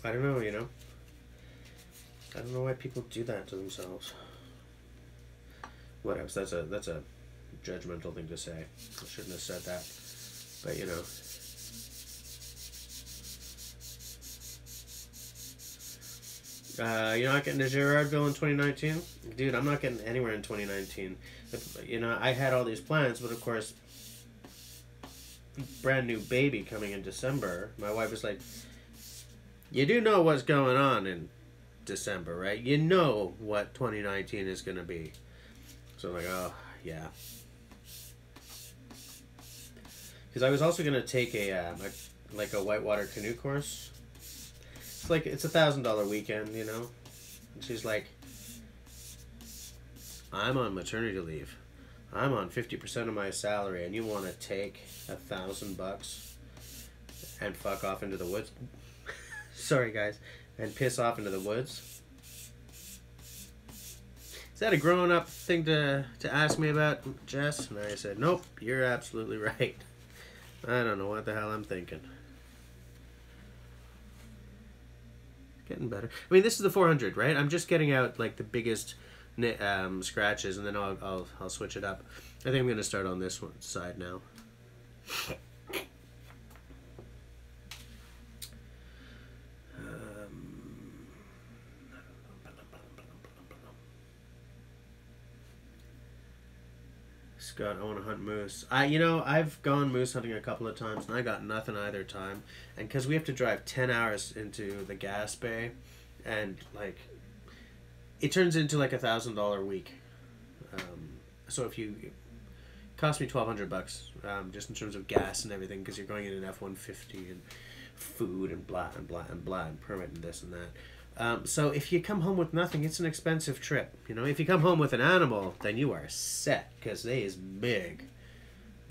I don't know, you know. I don't know why people do that to themselves. Whatever. That's a judgmental thing to say. I shouldn't have said that. But you know. You're not getting to Gerardville in 2019? Dude, I'm not getting anywhere in 2019. You know, I had all these plans, but of course, brand new baby coming in December. My wife was like, you do know what's going on in December, right? You know what 2019 is going to be. So I'm like, oh, yeah. Because I was also going to take a whitewater canoe course. It's $1,000 weekend, you know. And she's like, I'm on maternity leave. I'm on 50% of my salary, and you want to take $1,000 and fuck off into the woods? Sorry, guys, and piss off into the woods. Is that a grown-up thing to ask me about, Jess? And I said, nope, you're absolutely right. I don't know what the hell I'm thinking. Getting better. I mean, this is the 400, right? I'm just getting out like the biggest scratches, and then I'll switch it up. I think I'm going to start on this one side now. Scott, I want to hunt moose. I've gone moose hunting a couple of times, and I got nothing either time. And because we have to drive 10 hours into the gas bay, and like, it turns into like $1,000 a week. So if you, it cost me $1,200, just in terms of gas and everything, because you're going in an F-150 and food and blah and blah and blah and permit and this and that. So if you come home with nothing, it's an expensive trip. You know, if you come home with an animal, then you are set, because they is big.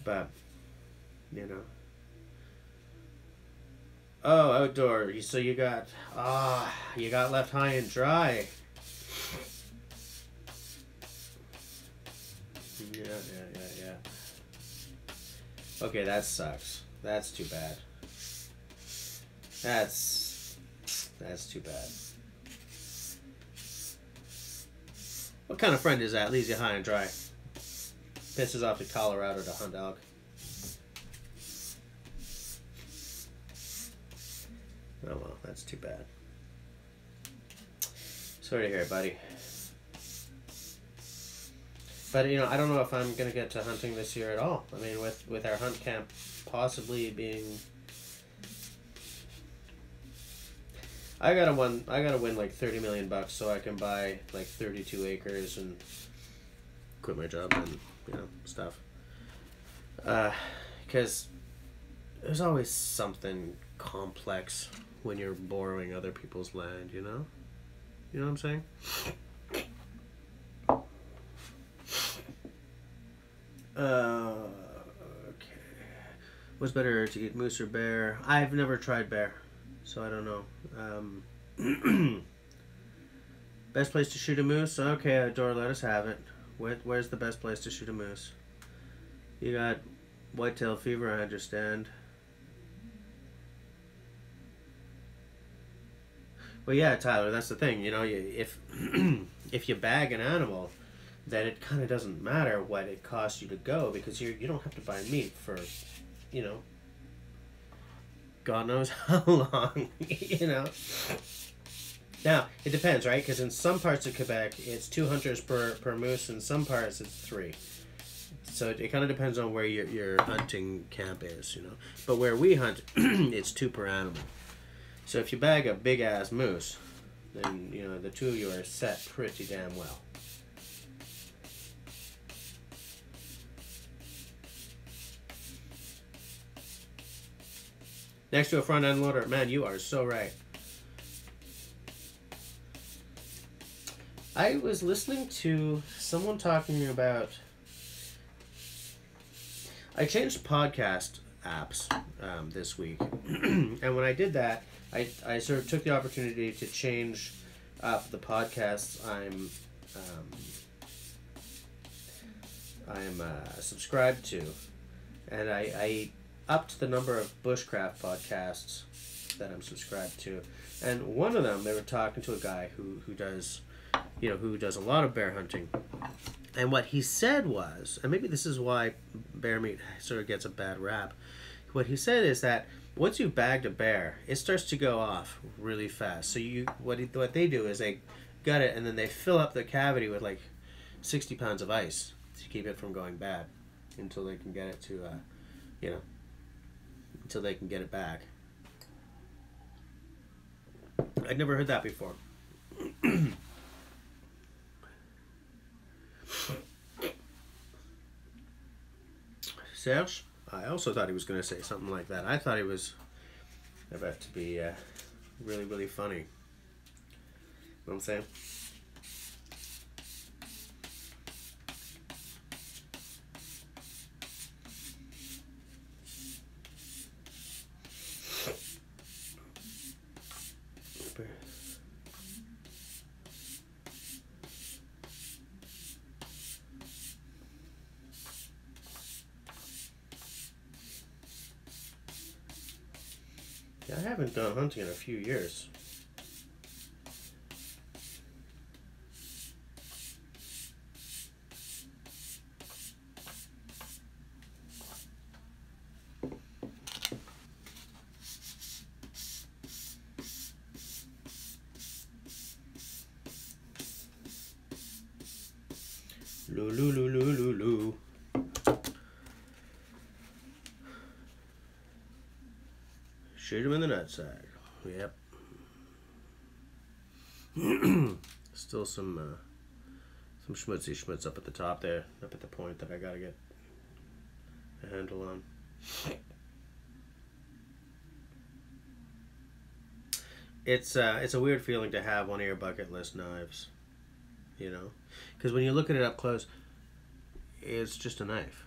But, you know. Oh, outdoor. So you got left high and dry. Yeah. Okay, that sucks. That's too bad. That's too bad. What kind of friend is that? Leaves you high and dry. Pisses off to Colorado to hunt elk. Oh well, that's too bad. Sorry to hear it, buddy. But, you know, I don't know if I'm going to get to hunting this year at all. I mean, with our hunt camp possibly being... I gotta win like $30 million so I can buy like 32 acres and quit my job and, you know, stuff. Because there's always something complex when you're borrowing other people's land, you know? You know what I'm saying? Okay. What's better, to eat moose or bear? I've never tried bear, so I don't know. Best place to shoot a moose? Okay, outdoor, let us have it. Where's the best place to shoot a moose? You got whitetail fever, I understand. Well, yeah, Tyler, that's the thing. You know, if you bag an animal, then it kind of doesn't matter what it costs you to go, because you don't have to buy meat for, you know, God knows how long, you know. Now, it depends, right? Because in some parts of Quebec, it's 2 hunters per moose. In some parts, it's 3. So it kind of depends on where your hunting camp is, you know. But where we hunt, it's 2 per animal. So if you bag a big-ass moose, then, you know, the 2 of you are set pretty damn well. Next to a front-end loader. Man, you are so right. I was listening to someone talking about... I changed podcast apps this week. And when I did that, I sort of took the opportunity to change up the podcasts I am subscribed to, and I upped the number of bushcraft podcasts that I'm subscribed to, and one of them, they were talking to a guy who does, who does a lot of bear hunting, and what he said was, and maybe this is why bear meat sort of gets a bad rap. What he said is that once you've bagged a bear, it starts to go off really fast. So what they do is they gut it, and then they fill up the cavity with like 60 pounds of ice to keep it from going bad until they can get it to, until they can get it back. I'd never heard that before. Serge? I also thought he was going to say something like that. I thought he was about to be really, really funny. You know what I'm saying? Yeah, I haven't gone hunting in a few years. Loo. Shoot him in the nutsack. Yep. Still some schmutzy schmutz up at the top there, up at the point that I gotta get a handle on. It's a weird feeling to have one of your bucket list knives, because when you look at it up close, it's just a knife.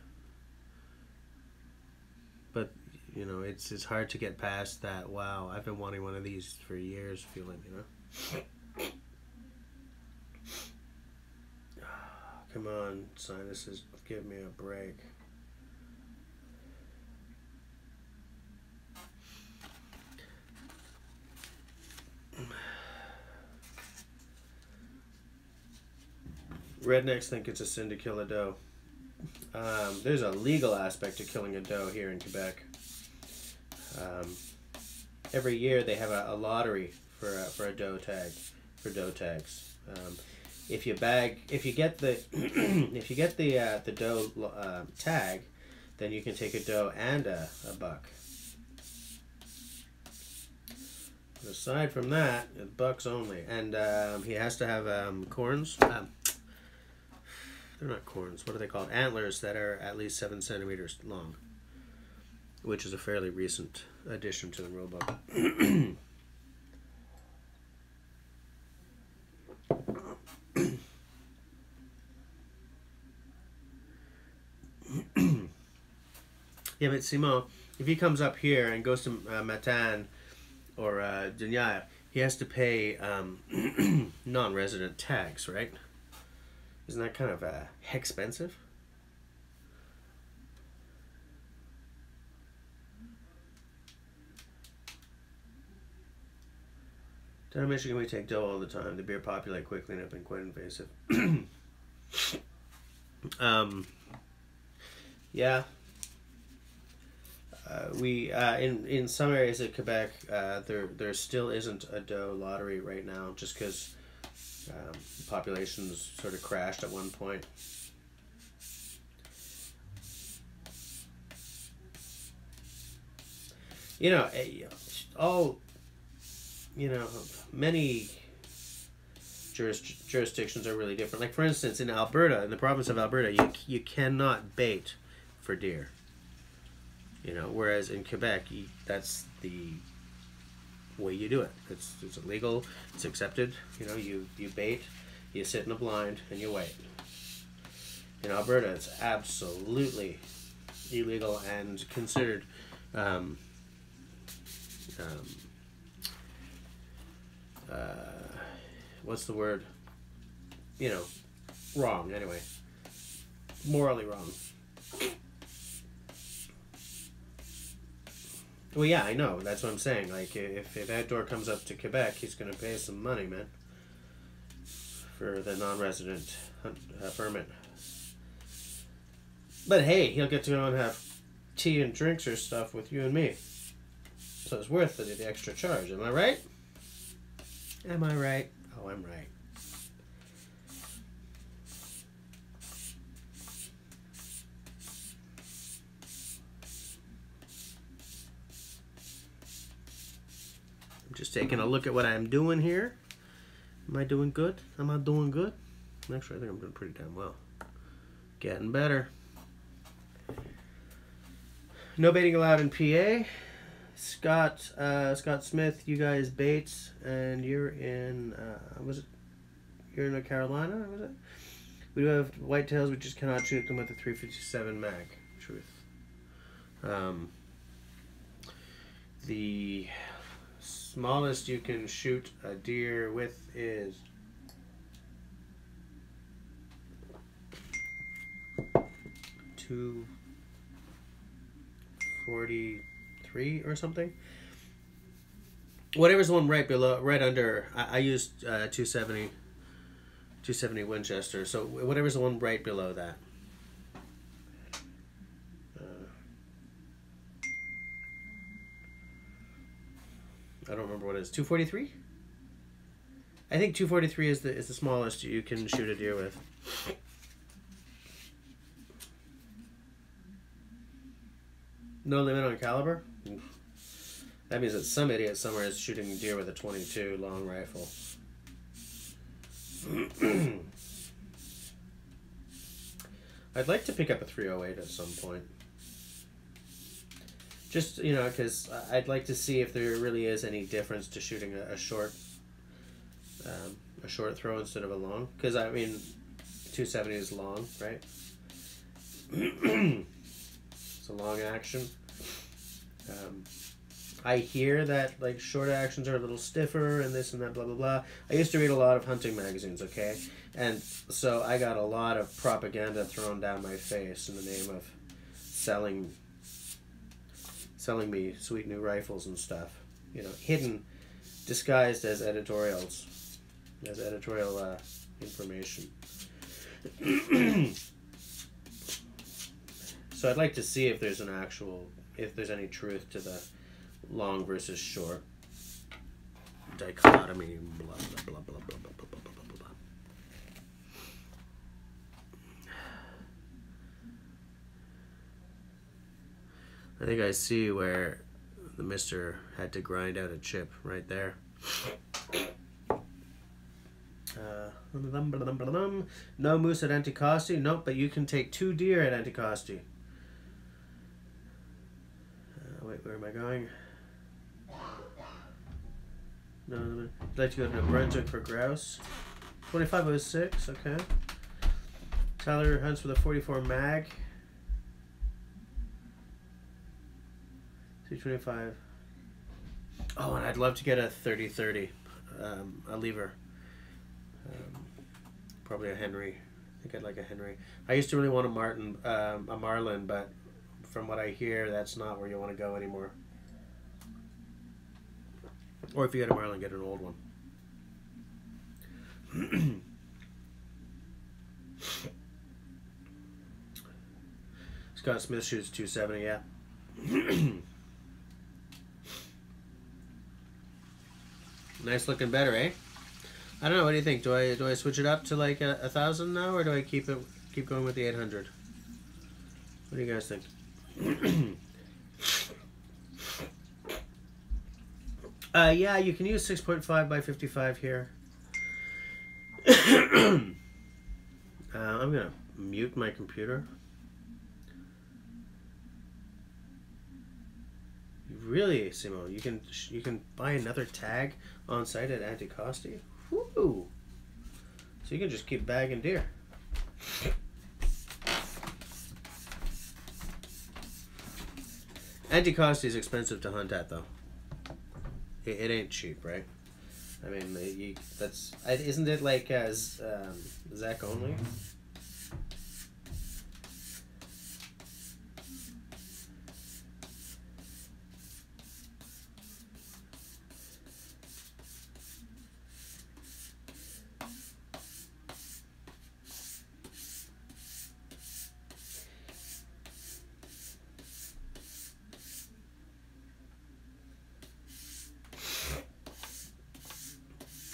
But it's hard to get past that. Wow, I've been wanting one of these for years. Feeling, Come on, sinuses, give me a break. Rednecks think it's a sin to kill a doe. There's a legal aspect to killing a doe here in Quebec. Every year they have a lottery for a doe tag, for doe tags. If you get the if you get the doe tag, then you can take a doe and a buck. But aside from that, it's bucks only, and he has to have corns. They're not corns. What are they called? Antlers that are at least 7 centimeters long, which is a fairly recent addition to the rulebook. Yeah, but Simon, if he comes up here and goes to Matane or Dunyaya, he has to pay non-resident tax, right? Isn't that kind of expensive? Down in Michigan, we take doe all the time. The beer populate quickly and have been quite invasive. Yeah. We in some areas of Quebec, there still isn't a doe lottery right now, just because populations sort of crashed at one point. Many jurisdictions are really different. Like, for instance, in Alberta, in the province of Alberta, you cannot bait for deer. Whereas in Quebec, that's the way you do it. It's illegal. It's accepted. You bait, you sit in a blind, and you wait. In Alberta, it's absolutely illegal and considered what's the word? Wrong anyway. morally wrong. Well, yeah, I know. That's what I'm saying. Like, if Outdoor comes up to Quebec, he's going to pay some money, man, for the non-resident permit. But hey, he'll get to go and have tea and drinks or stuff with you and me. So it's worth the extra charge. Am I right? Am I right? Oh, I'm right. I'm just taking a look at what I'm doing here. Am I doing good? Am I doing good? Actually, I think I'm doing pretty damn well. Getting better. No baiting allowed in PA. Scott Smith, you guys baits, and you're in you're in North Carolina, was it? We do have whitetails, we just cannot shoot them with a 357 mag. Truth. The smallest you can shoot a deer with is 243 or something. Whatever's the one right below, right under. I used 270 Winchester. So whatever's the one right below that. I don't remember what it is. 243. I think 243 is the smallest you can shoot a deer with. No limit on caliber? That means that some idiot somewhere is shooting deer with a 22 long rifle. I'd like to pick up a 308 at some point. Just, you know, because I'd like to see if there really is any difference to shooting a short throw instead of a long. Because, I mean, 270 is long, right? It's a long action. I hear that, like, short actions are a little stiffer and this and that, blah, blah, blah. I used to read a lot of hunting magazines, okay? And so I got a lot of propaganda thrown down my face in the name of selling me sweet new rifles and stuff. You know, hidden, disguised as editorials. As editorial information. So I'd like to see if there's if there's any truth to the long versus short dichotomy, blah, blah, blah, blah, blah, blah, blah, blah, blah, blah. I think I see where the mister had to grind out a chip right there. No moose at Anticosti? Nope, but you can take 2 deer at Anticosti. Wait, where am I going? No, I'd like to go to New Brunswick for grouse. 2506, okay. Tyler hunts with a 44 mag. 225. Oh, and I'd love to get a 30-30, a lever. Probably a Henry. I think I'd like a Henry. I used to really want a Marlin, but from what I hear, that's not where you want to go anymore. Or if you get a Marlin, get an old one. Scott Smith shoots 270, yeah. Nice looking better, eh? I don't know. What do you think? Do I switch it up to like 1,000 now, or do I keep going with the 800? What do you guys think? Yeah, you can use 6.5 by 55 here. I'm gonna mute my computer. Really, Simo? You can buy another tag on site at Anticosti? Woo! So you can just keep bagging deer. Anticosti is expensive to hunt at, though. It ain't cheap, right? I mean, isn't it like Zach only?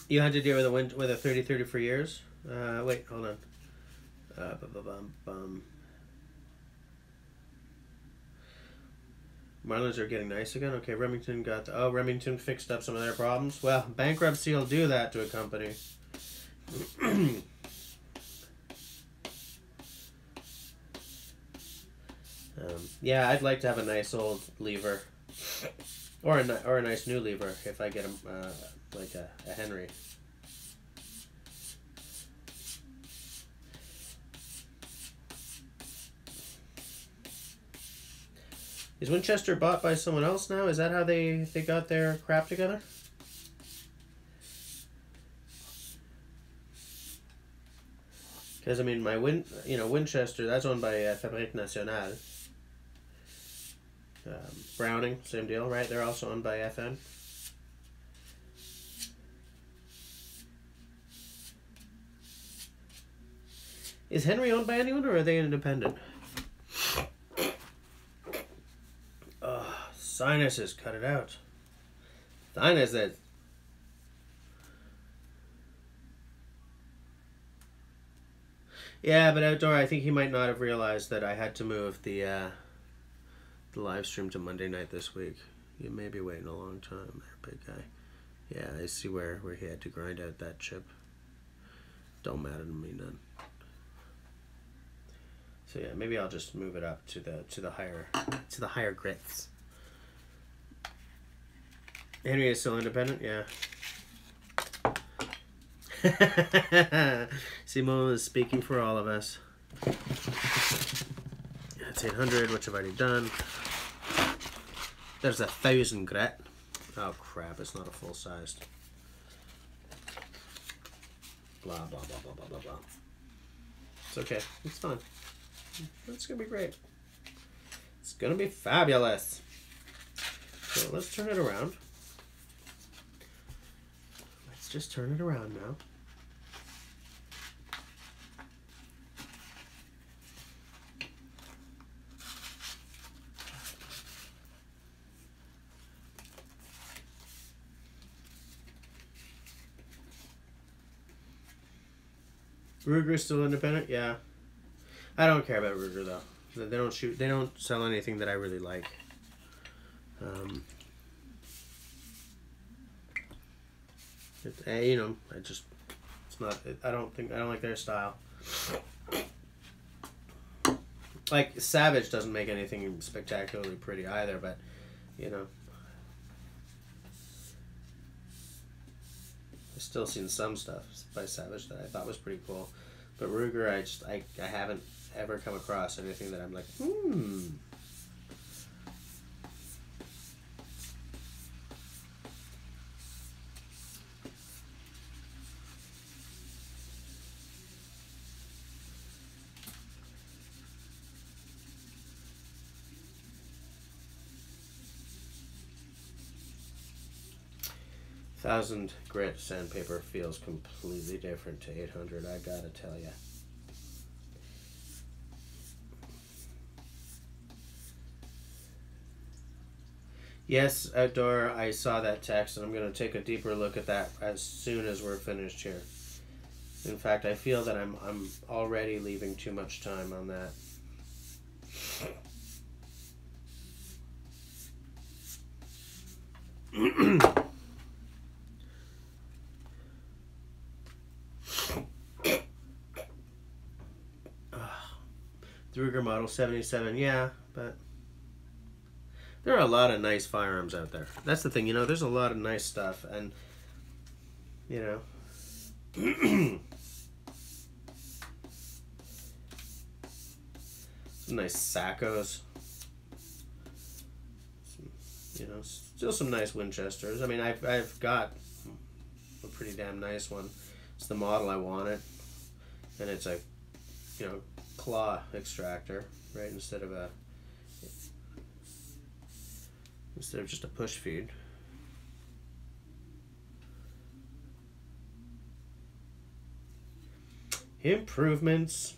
You had to deal with a 30-30 for years? Wait, hold on. Marlins are getting nice again? Okay, Remington got... Remington fixed up some of their problems. Well, bankruptcy will do that to a company. Yeah, I'd like to have a nice old lever. Or a nice new lever if I get like a Henry. Is Winchester bought by someone else now? Is that how they got their crap together? Because I mean, Winchester, that's owned by Fabrique Nationale. Browning, same deal, right? They're also owned by FN. Is Henry owned by anyone, or are they independent? Sinuses, cut it out. Sinuses. Yeah, but Outdoor, I think he might not have realized that I had to move the live stream to Monday night this week. You may be waiting a long time there, big guy. Yeah, I see where he had to grind out that chip. Don't matter to me none. So yeah, maybe I'll just move it up to the higher grits. Henry is still independent, yeah. Simone is speaking for all of us. That's 800, which I've already done. There's 1,000 grit. Oh crap, it's not a full sized. Blah blah blah blah blah blah blah. It's okay, it's fine. It's gonna be great. It's gonna be fabulous. So let's turn it around. Let's just turn it around now. Ruger's still independent? Yeah. I don't care about Ruger though. They don't sell anything that I really like. I don't like their style. Like Savage doesn't make anything spectacularly pretty either, but I've still seen some stuff by Savage that I thought was pretty cool. But Ruger, I haven't ever come across anything that I'm like, 1,000 grit sandpaper feels completely different to 800, I gotta tell ya. Yes, Outdoor, I saw that text, and I'm going to take a deeper look at that as soon as we're finished here. In fact, I feel that I'm already leaving too much time on that. The Ruger Model 77, yeah, but there are a lot of nice firearms out there. That's the thing, there's a lot of nice stuff, and, some nice Saccos. Still some nice Winchesters. I mean, I've got a pretty damn nice one. It's the model I wanted, and it's a, claw extractor, right, instead of just a push feed. Improvements.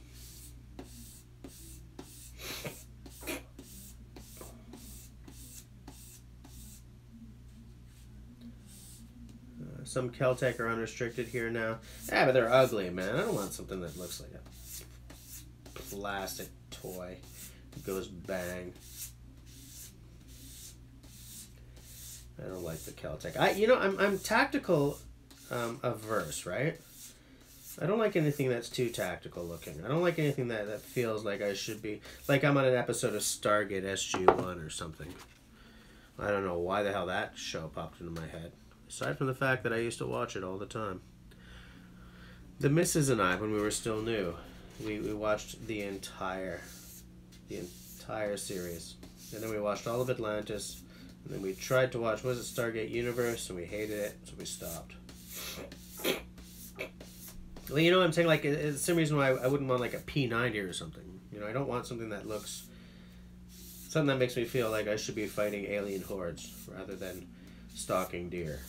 Some Kel-Tec are unrestricted here now. Yeah, but they're ugly, man. I don't want something that looks like a plastic toy. It goes bang. I don't like the Kel-Tec. I'm tactical averse, right? I don't like anything that's too tactical looking. I don't like anything that feels like I should be... Like I'm on an episode of Stargate SG-1 or something. I don't know why the hell that show popped into my head. Aside from the fact that I used to watch it all the time. The missus and I, when we were still new, we watched the entire series. And then we watched all of Atlantis. And then we tried to watch, was it Stargate Universe? And we hated it, so we stopped. Well, you know what I'm saying? Like, it's the same reason why I wouldn't want like a P90 or something. You know, I don't want something that looks... Something that makes me feel like I should be fighting alien hordes rather than stalking deer.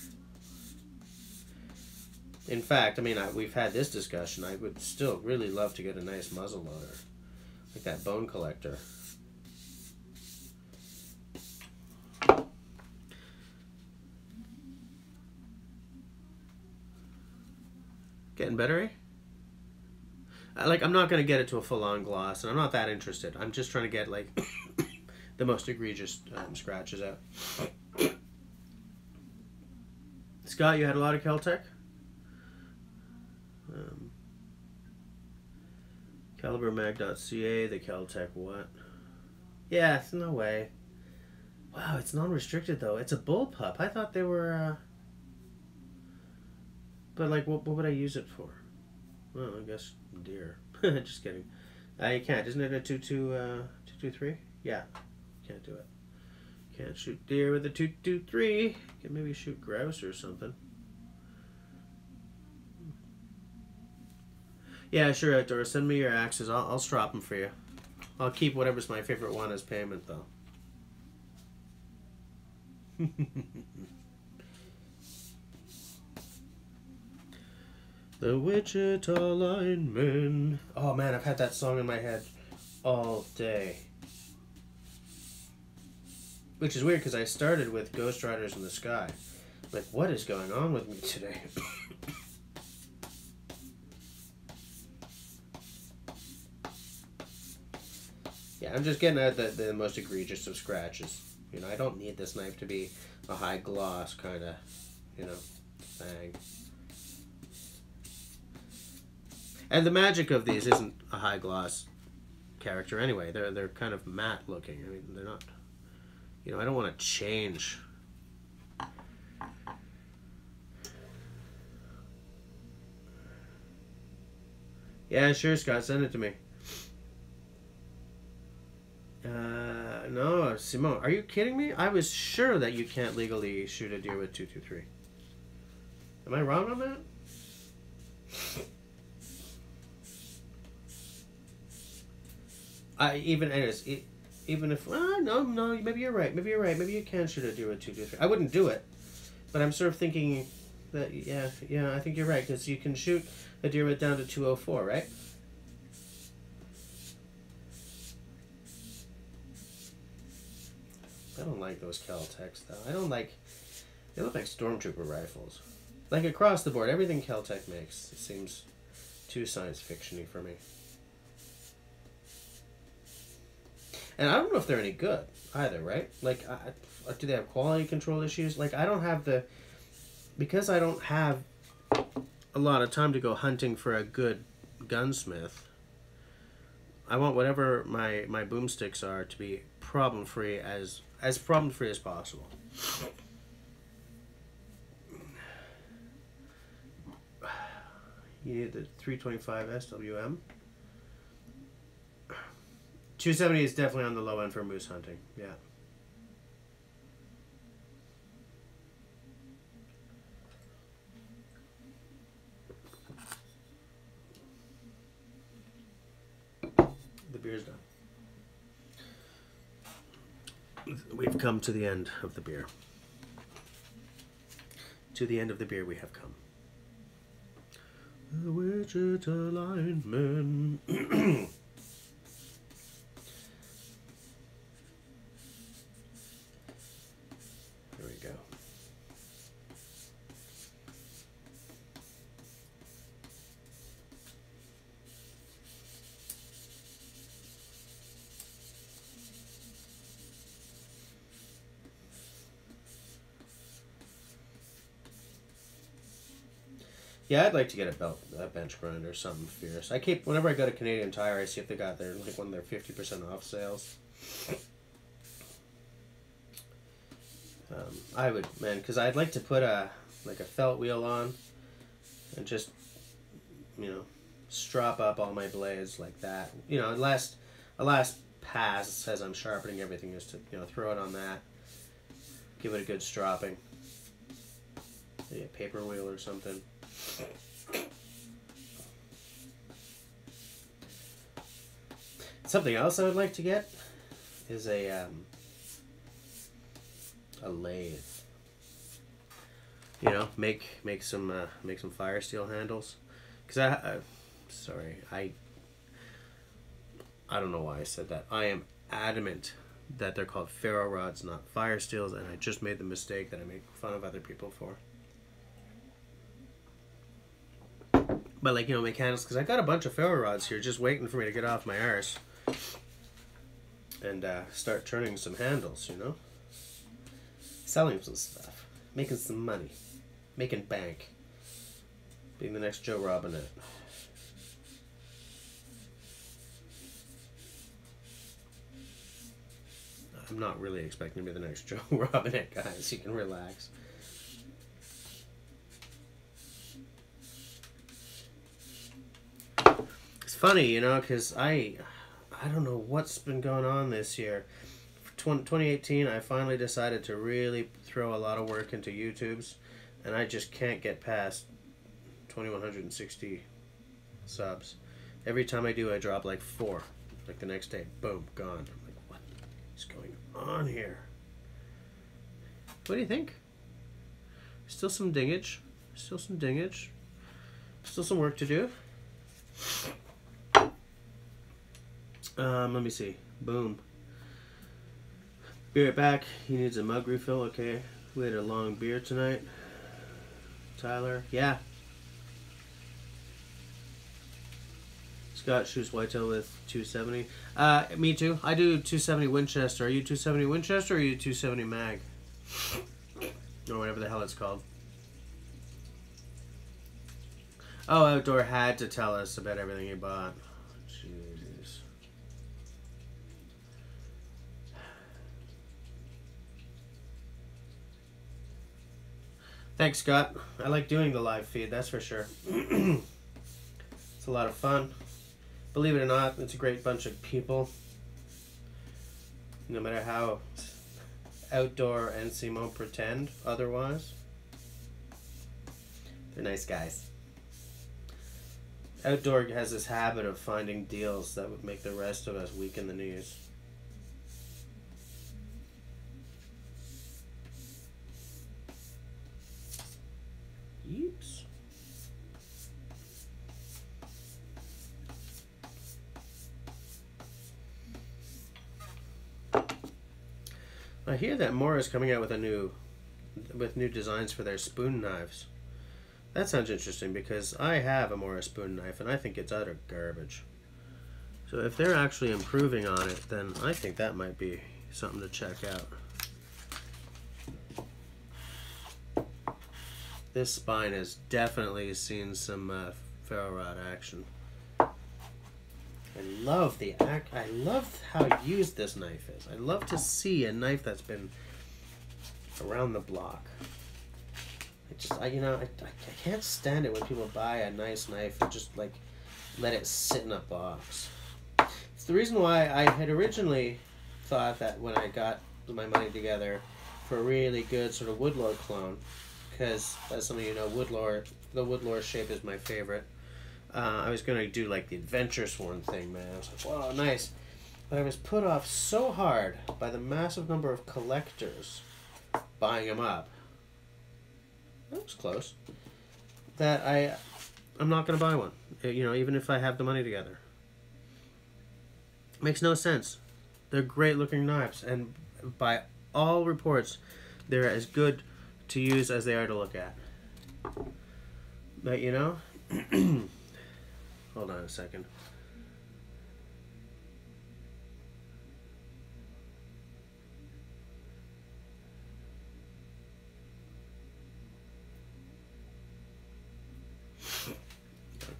In fact, I mean, we've had this discussion. I would still really love to get a nice muzzleloader. Like that bone collector. Getting better, eh? I'm not going to get it to a full-on gloss, and I'm not that interested. I'm just trying to get, like, the most egregious scratches out. Scott, you had a lot of Kel-Tec? CaliberMag.ca, the Kel-Tec what? Yeah, no way. Wow, it's non-restricted, though. It's a bullpup. I thought they were, But, like, what would I use it for? Well, I guess deer. Just kidding. You can't. Isn't it a 223? Yeah. Can't do it. Can't shoot deer with a 223. Can maybe shoot grouse or something. Yeah, sure, Outdoor. Send me your axes. I'll strap them for you. I'll keep whatever's my favorite one as payment, though. The Wichita Linemen. Oh man, I've had that song in my head all day. Which is weird because I started with Ghost Riders in the Sky. Like, what is going on with me today? Yeah, I'm just getting at the most egregious of scratches. You know, I don't need this knife to be a high gloss kind of, you know, thing. And the magic of these isn't a high gloss character anyway. They're kind of matte looking. I mean, they're not. You know, I don't want to change. Yeah, sure, Scott. Send it to me. No, Simone, are you kidding me? I was sure that you can't legally shoot a deer with 223. Am I wrong on that? Even if no, maybe you're right. Maybe you can shoot a deer with 223. I wouldn't do it, but I'm sort of thinking that yeah, I think you're right because you can shoot a deer with down to 204, right? I don't like those Kel-Tecs though. I don't like. They look like stormtrooper rifles. Like across the board, everything Kel-Tec makes seems too science fiction-y for me. And I don't know if they're any good either, right? Like, do they have quality control issues? Like, I don't have the... Because I don't have a lot of time to go hunting for a good gunsmith, I want whatever my boomsticks are to be problem-free as problem-free as possible. You need the 325 SWM. 270 is definitely on the low end for moose hunting. Yeah. The beer's done. We've come to the end of the beer. To the end of the beer we have come. The Wichita Linemen. There we go. Yeah, I'd like to get a bench grinder, something fierce. I keep, whenever I go to Canadian Tire, I see if they got their, like, one of their 50% off sales. I would, man, because I'd like to put a felt wheel on and just, you know, strap up all my blades like that. You know, a last pass as I'm sharpening everything is to, you know, throw it on that, give it a good stropping. Maybe a paper wheel or something. Something else I would like to get is a lathe. You know, make some fire steel handles. Cause I don't know why I said that. I am adamant that they're called ferro rods, not fire steels, and I just made the mistake that I make fun of other people for. But, like, you know, mechanics, because I got a bunch of ferro rods here just waiting for me to get off my arse and start turning some handles, you know? Selling some stuff. Making some money. Making bank. Being the next Joe Robinette. I'm not really expecting to be the next Joe Robinette, guys. You can relax. It's funny, you know, because I don't know what's been going on this year. For 2018, I finally decided to really throw a lot of work into YouTube's, and I just can't get past 2,160 subs. Every time I do, I drop like 4. Like the next day, boom, gone. I'm like, what is going on here? What do you think? Still some dingage. Still some dingage. Still some work to do. Let me see. Boom. Be right back. He needs a mug refill. Okay. We had a long beer tonight. Tyler. Yeah. Scott shoots whitetail with 270. Me too. I do 270 Winchester. Are you 270 Winchester or are you 270 Mag? Or whatever the hell it's called. Oh, Outdoor had to tell us about everything he bought. Jeez. Thanks, Scott. I like doing the live feed, that's for sure. It's a lot of fun. Believe it or not, it's a great bunch of people. No matter how Outdoor and Simone pretend otherwise. They're nice guys. Outdoor has this habit of finding deals that would make the rest of us weak in the knees. Yeeps. I hear that Mora is coming out with new designs for their spoon knives. That sounds interesting because I have a Mora spoon knife and I think it's utter garbage. So if they're actually improving on it, then I think that might be something to check out. This spine has definitely seen some ferro rod action. I love how used this knife is. I love to see a knife that's been around the block. I can't stand it when people buy a nice knife and just like let it sit in a box. It's the reason why I had originally thought that when I got my money together for a really good sort of woodlore clone, because as some of you know, the woodlore shape is my favorite. I was gonna do like the Adventure Sworn thing, man. I was like, wow, nice. But I was put off so hard by the massive number of collectors buying them up. That was close. That I'm not gonna buy one. You know, even if I have the money together. Makes no sense. They're great looking knives, and by all reports, they're as good to use as they are to look at. But you know, hold on a second.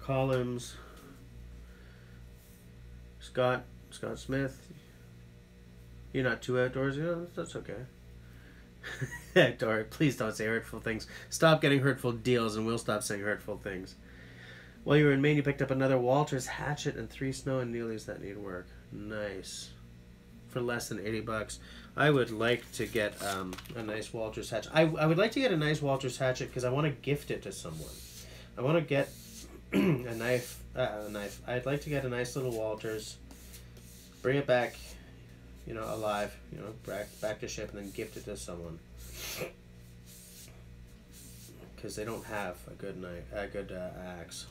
Collins, Scott Smith. You're not too outdoorsy. Oh, that's okay. Dory, please don't say hurtful things. Stop getting hurtful deals and we'll stop saying hurtful things. While you were in Maine, you picked up another Walters hatchet and 3 snow and neelies that need work. Nice. For less than $80. I would like to get a nice Walters hatchet. I would like to get a nice Walters hatchet because I want to gift it to someone. I want to get a knife. I'd like to get a nice little Walters, bring it back, you know, alive, you know, back to ship, and then gift it to someone. Because they don't have a good axe.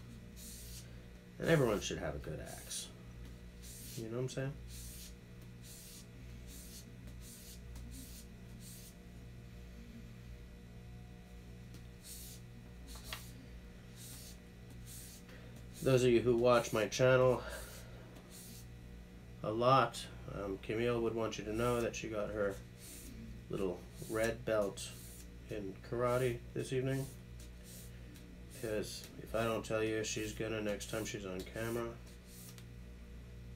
And everyone should have a good axe. You know what I'm saying? Those of you who watch my channel a lot, Camille would want you to know that she got her little red belt in karate this evening. Because if I don't tell you, she's gonna next time she's on camera.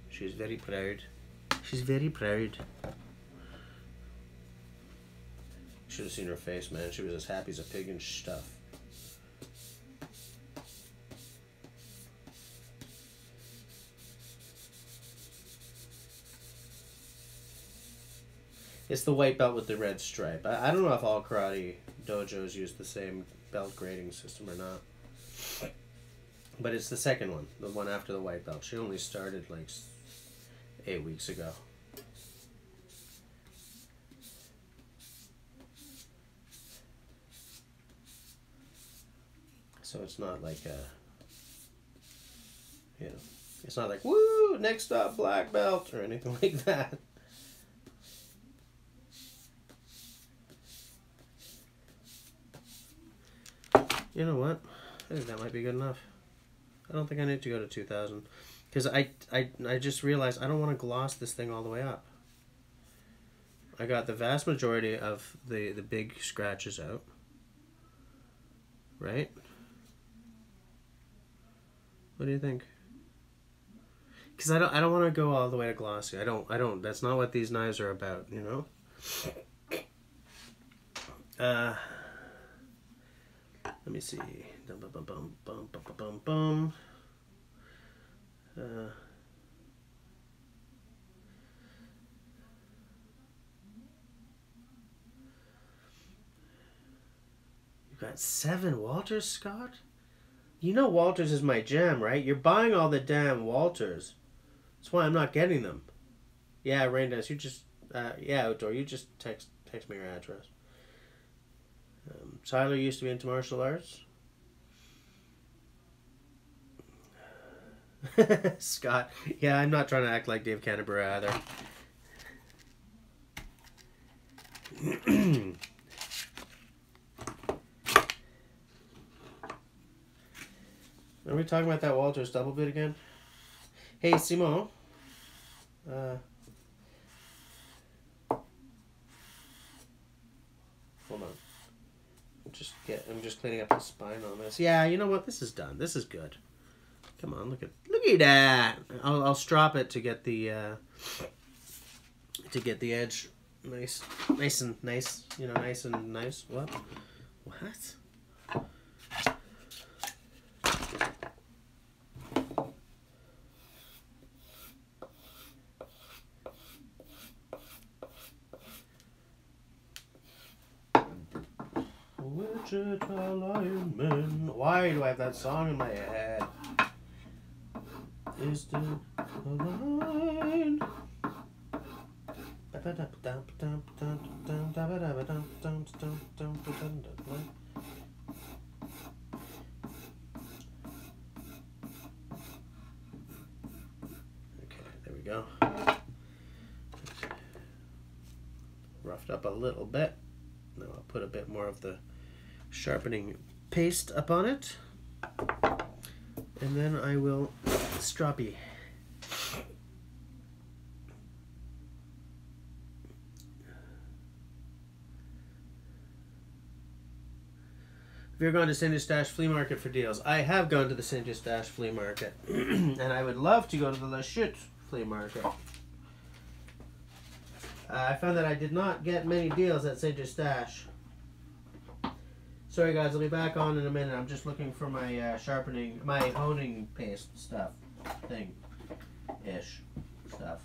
She's very proud. She's very proud. Should have seen her face, man. She was as happy as a pig and stuff. It's the white belt with the red stripe. I don't know if all karate dojos use the same belt grading system or not. But it's the second one, the one after the white belt. She only started like 8 weeks ago. So it's not like you know, it's not like, woo, next up, black belt or anything like that. You know what? I think that might be good enough. I don't think I need to go to 2000. Because I just realized I don't want to gloss this thing all the way up. I got the vast majority of the big scratches out. Right? What do you think? Because I don't want to go all the way to glossy. I don't. That's not what these knives are about, you know? Let me see. You got 7 Walters, Scott? You know Walters is my jam, right? You're buying all the damn Walters. That's why I'm not getting them. Yeah, Raindance, you just... yeah, Outdoor, you just text me your address. Tyler used to be into martial arts. Scott. Yeah, I'm not trying to act like Dave Canterbury either. Are we talking about that Walters double bit again? Hey, Simon. Hold on. I'm just cleaning up the spine on this. Yeah, you know what? This is done. This is good. Come on, look at that. I'll strop it to get the edge nice and nice. You know, nice and nice. What? Wichita Lion Man. Why do I have that song in my head? Is the line? Okay, there we go. Roughed up a little bit. Now I'll put a bit more of the sharpening paste up on it, and then I will stroppy. you're going to St. Eustache Flea Market for deals. I have gone to the St. Eustache Flea Market. And I would love to go to the La Chute Flea Market. I found that I did not get many deals at St. Eustache. Sorry guys, I'll be back on in a minute. I'm just looking for my my honing paste stuff. Thing-ish stuff.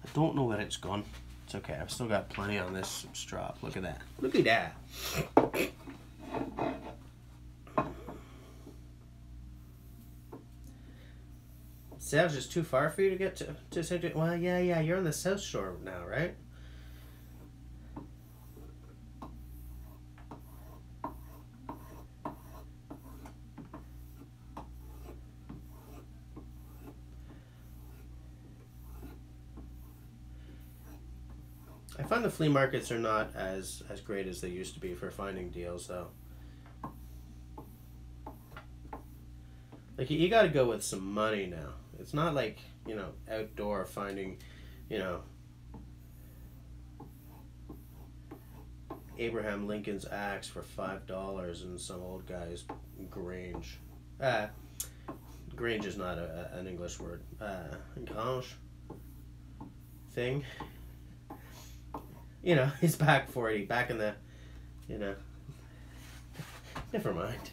I don't know where it's gone. It's okay. I've still got plenty on this strop. Look at that. Look at that. Sav's just too far for you to get to St. Well, yeah. You're on the South Shore now, right? I find the flea markets are not as great as they used to be for finding deals, though. Like, you got to go with some money now. It's not like, you know, outdoor finding, you know, Abraham Lincoln's axe for $5 in some old guy's grange. Grange is not an English word. Grange thing. You know, he's back 40, back in the, you know. Never mind.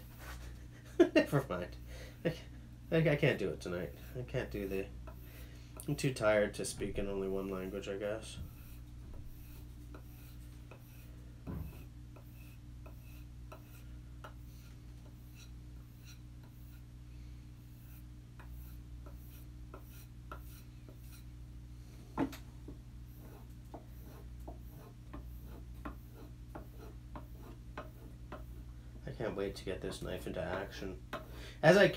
Never mind. I can't do it tonight. I can't do the... I'm too tired to speak in only one language, I guess. I can't wait to get this knife into action. As I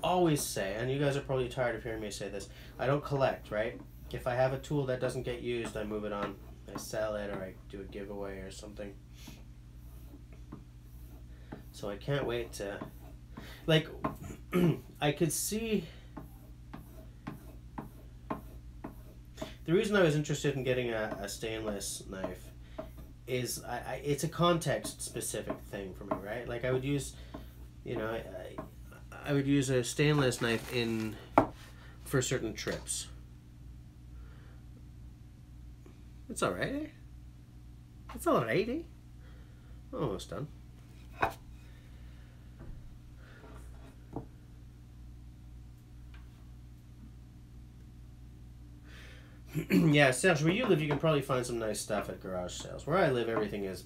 always say, and you guys are probably tired of hearing me say this, I don't collect, right? If I have a tool that doesn't get used, I move it on. I sell it, or I do a giveaway or something. So I can't wait to... Like, I could see... The reason I was interested in getting a stainless knife is it's a context-specific thing for me, right? Like, I would use... You know, I would use a stainless knife for certain trips. It's alright, eh? It's alright, eh? Almost done. Yeah, Serge, where you live, you can probably find some nice stuff at garage sales. Where I live, everything is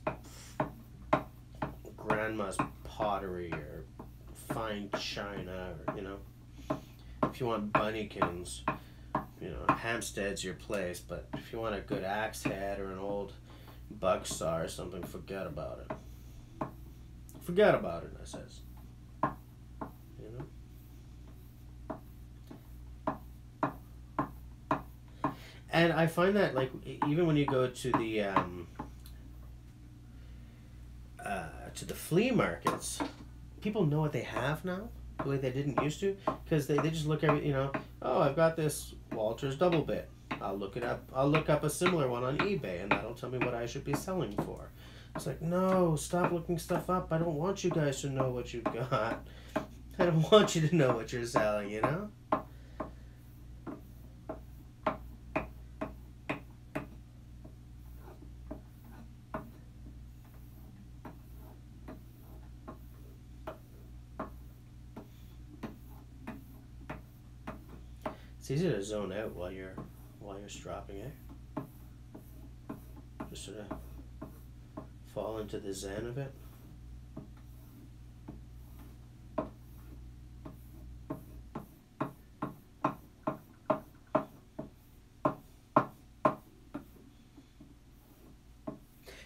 grandma's pottery or fine china, or, you know, if you want bunnykins, you know, Hampstead's your place, but if you want a good axe head or an old bug saw or something, forget about it. Forget about it, I says. You know? And I find that, like, even when you go to the flea markets, people know what they have now, the way they didn't used to, because they just look at, you know, oh, I've got this Walters double bit. I'll look it up. I'll look up a similar one on eBay, and that'll tell me what I should be selling for. It's like, no, stop looking stuff up. I don't want you guys to know what you've got. I don't want you to know what you're selling, you know? It's easy to zone out while you're stropping, eh? Just sort of fall into the zen of it.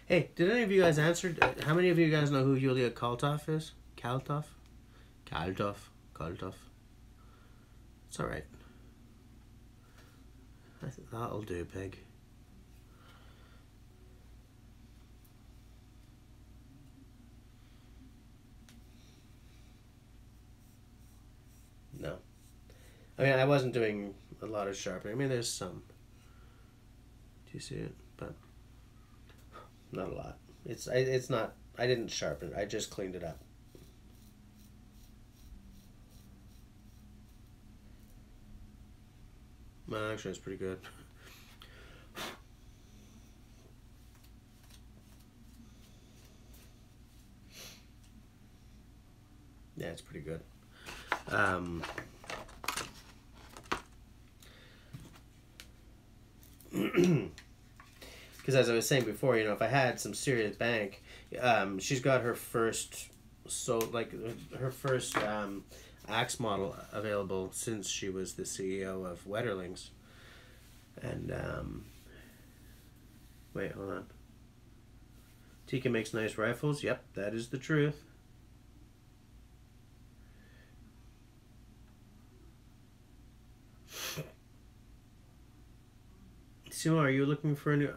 Hey, did any of you guys answer? How many of you guys know who Yulia Kaltov is? Kaltov? Kaltov. It's alright. That'll do, pig. No. I mean, I wasn't doing a lot of sharpening. I mean, there's some. Do you see it? But not a lot. It's not. I didn't sharpen it. I just cleaned it up. Well, actually, it's pretty good. Yeah, it's pretty good. Because as I was saying before, you know, if I had some serious bank, she's got her first, her first axe model available since she was the CEO of Wetterlings. And wait, hold on. Tika makes nice rifles. Yep, that is the truth. Simo, are you looking for a new...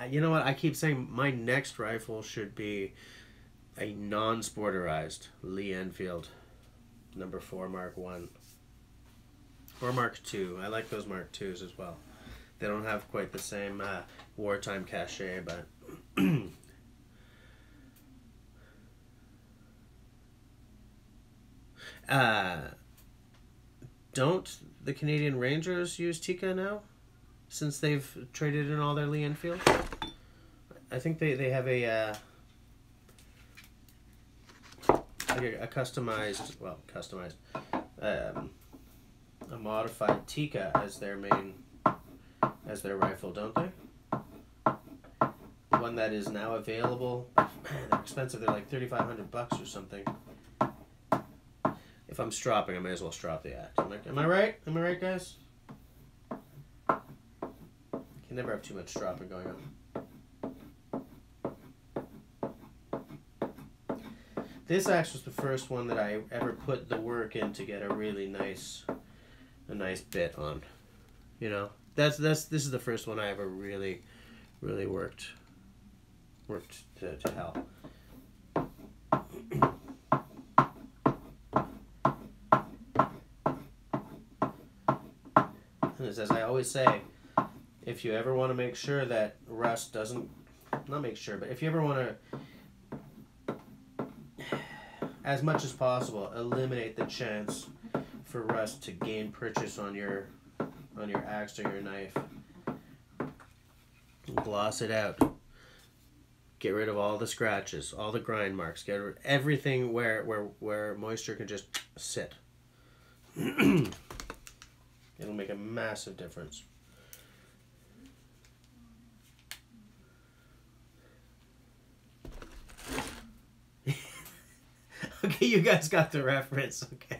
you know what? I keep saying my next rifle should be a non-sporterized Lee Enfield number 4 Mark 1. Or Mark 2. I like those Mark 2s as well. They don't have quite the same wartime cachet, but... don't the Canadian Rangers use Tika now? Since they've traded in all their Lee Enfield? I think they have a customized, a modified Tika as their rifle, don't they? One that is now available. Man, they're expensive. They're like $3,500 or something. If I'm stropping, I may as well strop the axe. Am I right? Am I right, guys? You can never have too much stropping going on. This axe was the first one that I ever put the work in to get a really nice bit on. You know, this is the first one I ever really worked to hell. And as I always say, if you ever want to make sure that rust doesn't, not make sure, but if you ever want to, as much as possible, eliminate the chance for rust to gain purchase on your axe or your knife, gloss it out. Get rid of all the scratches, all the grind marks. Get rid of everything where moisture can just sit. It'll make a massive difference. Okay, you guys got the reference, okay.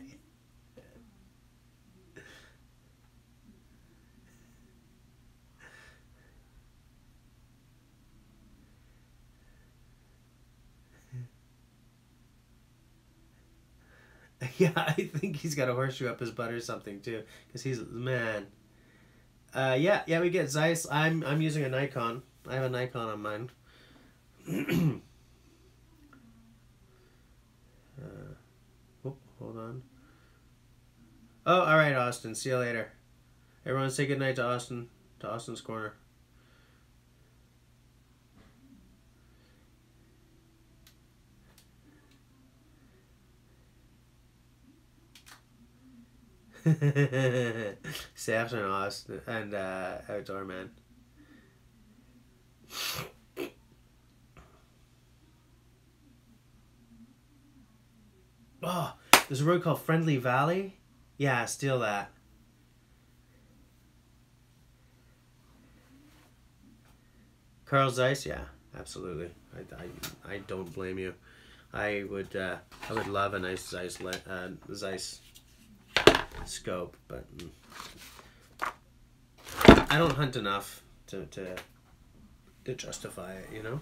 Yeah, I think he's got a horseshoe up his butt or something too, because he's man. Yeah, we get Zeiss. I'm using a Nikon. I have a Nikon on mine. Hold on. Oh, all right, Austin. See you later. Everyone, say goodnight to Austin. To Austin's corner. Serge and Austin and Outdoor Man. Oh, there's a road called Friendly Valley. Yeah, steal that. Carl Zeiss, yeah, absolutely. I don't blame you. I would love a nice Zeiss scope, but I don't hunt enough to justify it, you know.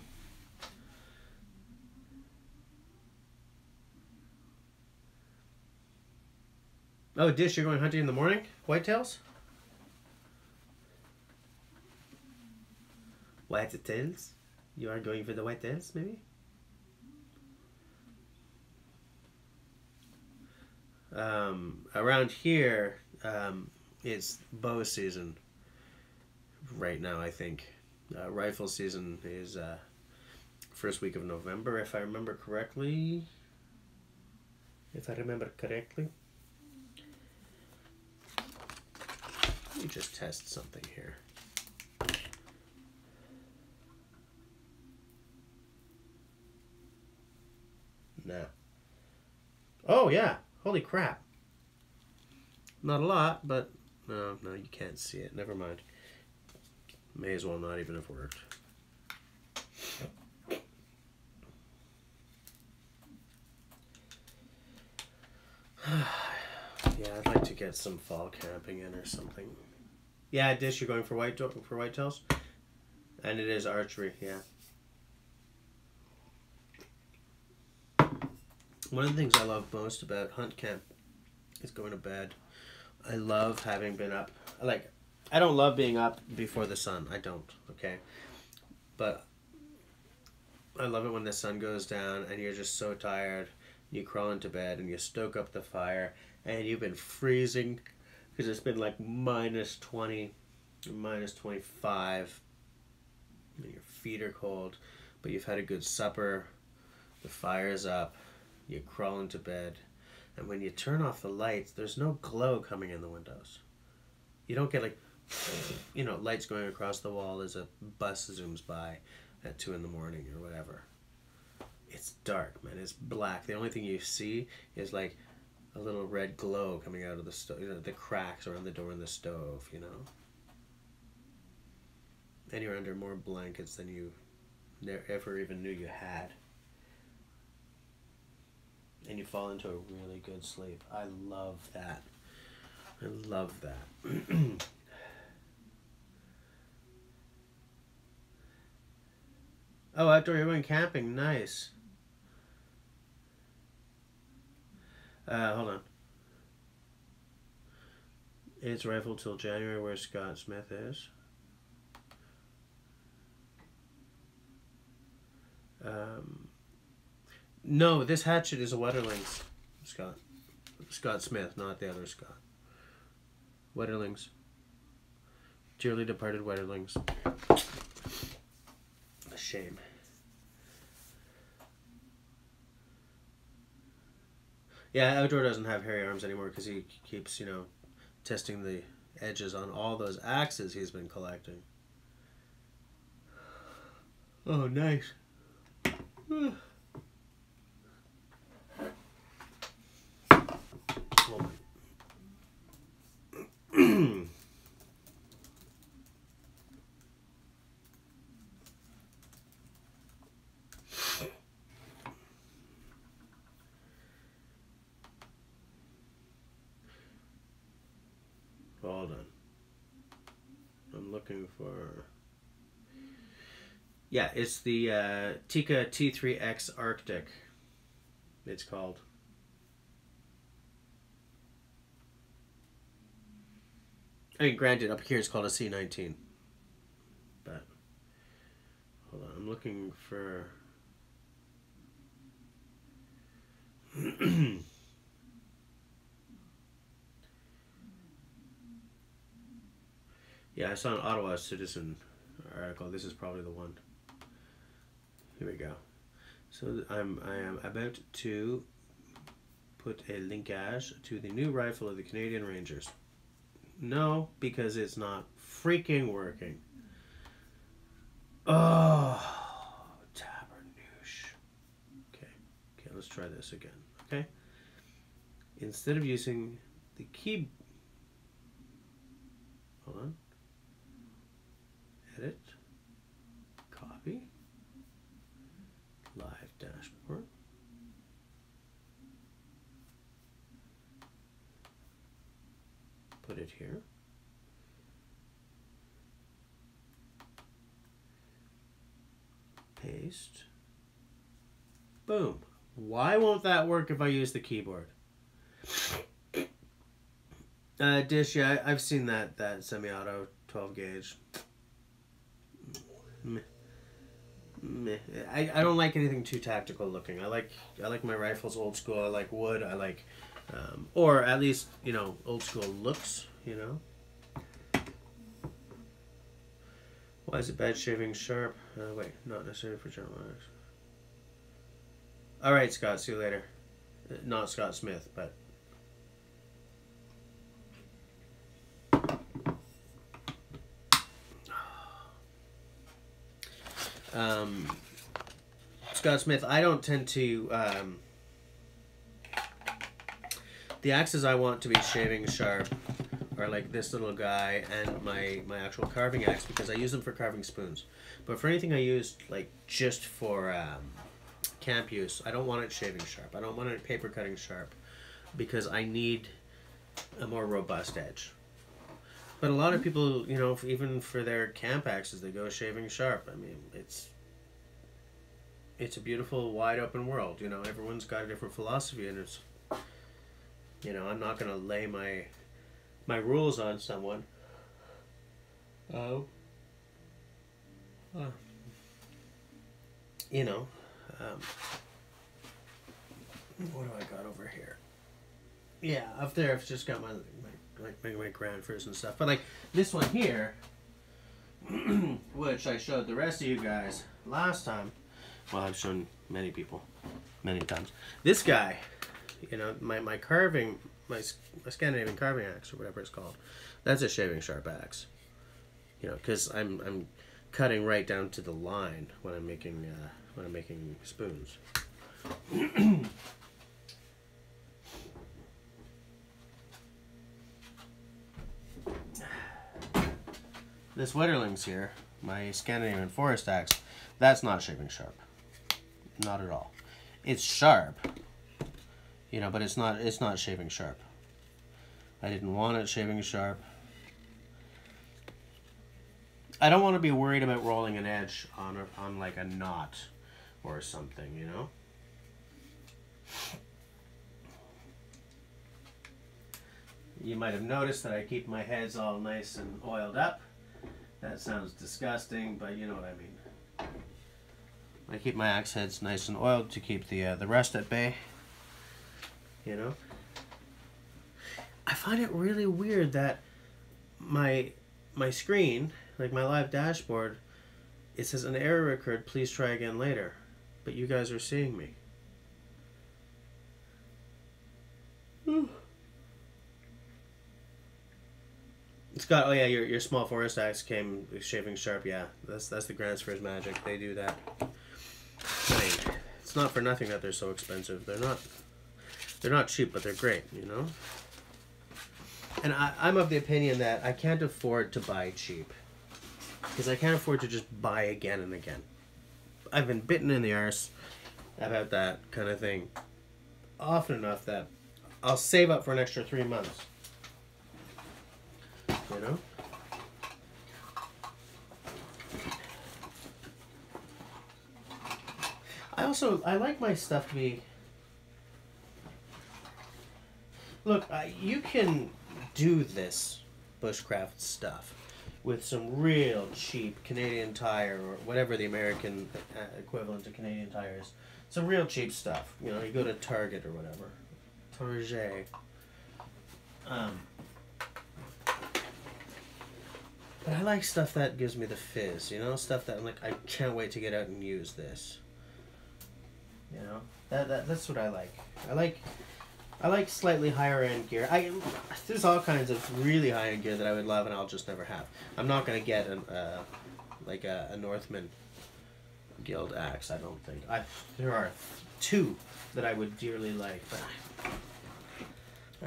Oh, Dish, you're going hunting in the morning? Whitetails? Whitetails? You are going for the whitetails, maybe? Around here, it's bow season right now, I think. Rifle season is first week of November, if I remember correctly. Let me just test something here. Nah. Oh, yeah. Holy crap. Not a lot, but no, you can't see it. Never mind. May as well not even have worked. Yeah, I'd like to get some fall camping in or something. Yeah, Dish, you're going for whitetails? And it is archery, yeah. One of the things I love most about hunt camp is going to bed. I love having been up. Like, I don't love being up before the sun. I don't, okay? But I love it when the sun goes down and you're just so tired. You crawl into bed and you stoke up the fire and you've been freezing because it's been like minus 20, minus 25. And your feet are cold, but you've had a good supper. The fire's up. You crawl into bed. And when you turn off the lights, there's no glow coming in the windows. You don't get like, you know, lights going across the wall as a bus zooms by at 2 in the morning or whatever. It's dark, man. It's black. The only thing you see is like a little red glow coming out of the stove, you know, the cracks around the door in the stove, you know. And you're under more blankets than you ever even knew you had. And you fall into a really good sleep. I love that. I love that. Oh, outdoor, you're going camping. Nice. Hold on. It's rifle till January where Scott Smith is. No, this hatchet is a Wetterlings, Scott. Scott Smith, not the other Scott. Wetterlings. Dearly departed Wetterlings. A shame. Yeah, Outdoor doesn't have hairy arms anymore because he keeps, you know, testing the edges on all those axes he's been collecting. Oh, nice. Hold on. I'm looking for... Yeah, it's the Tikka T3X Arctic. It's called. I mean, granted, up here it's called a C19. But, hold on, I'm looking for... Yeah, I saw an Ottawa Citizen article. This is probably the one. Here we go. So I am about to put a linkage to the new rifle of the Canadian Rangers. No, because it's not freaking working. Oh, tabernouche. Okay, let's try this again. Okay, instead of using the key, hold on. Edit, copy, live dashboard, put it here, paste, boom. Why won't that work if I use the keyboard? Dish, yeah, I've seen that semi-auto 12 gauge. Meh. I don't like anything too tactical looking. I like my rifles old school. I like wood. I like Or at least, you know, old school looks, you know. Why is it bad shaving sharp? Wait, not necessarily for general axe. Alright, Scott, see you later. Not Scott Smith, but... Scott Smith, I don't tend to... the axes I want to be shaving sharp are like this little guy and my actual carving axe, because I use them for carving spoons. But for anything I use, like just for camp use, I don't want it shaving sharp. I don't want it paper cutting sharp, because I need a more robust edge. But a lot of people, you know, even for their camp axes, they go shaving sharp. I mean, it's a beautiful, wide open world. You know, everyone's got a different philosophy, and it's, you know, I'm not going to lay my rules on someone. You know, what do I got over here? Yeah, up there I've just got my Grandfers and stuff. But like this one here, which I showed the rest of you guys last time. Well, I've shown many people many times. This guy, you know, my carving, my Scandinavian carving axe or whatever it's called, that's a shaving sharp axe. You know, because I'm cutting right down to the line when I'm making spoons. This Wetterlings here, my Scandinavian forest axe, that's not shaving sharp. Not at all. It's sharp, you know, but it's not shaving sharp. I didn't want it shaving sharp. I don't want to be worried about rolling an edge on like a knot or something, you know. You might have noticed that I keep my heads all nice and oiled up. That sounds disgusting, but you know what I mean. I keep my axe heads nice and oiled to keep the rust at bay. You know. I find it really weird that my screen, like my live dashboard, it says an error occurred, please try again later. But you guys are seeing me. Scott, oh yeah, your small forest axe came shaving sharp. Yeah, that's the Grandfers magic. They do that. I mean, it's not for nothing that they're so expensive. They're not cheap, but they're great, you know. And I'm of the opinion that I can't afford to buy cheap, because I can't afford to just buy again and again. I've been bitten in the arse about that kind of thing often enough that I'll save up for an extra 3 months. You know? I like my stuff to be... Look, you can do this bushcraft stuff with some real cheap Canadian Tire or whatever the American equivalent to Canadian Tire is. Some real cheap stuff. You know, you go to Target or whatever. Target. But I like stuff that gives me the fizz, you know? Stuff that I'm like, I can't wait to get out and use this. You know? That's what I like. I like slightly higher end gear. There's all kinds of really high end gear that I would love and I'll just never have. I'm not gonna get a Northman Guild axe, I don't think. There are 2 that I would dearly like, but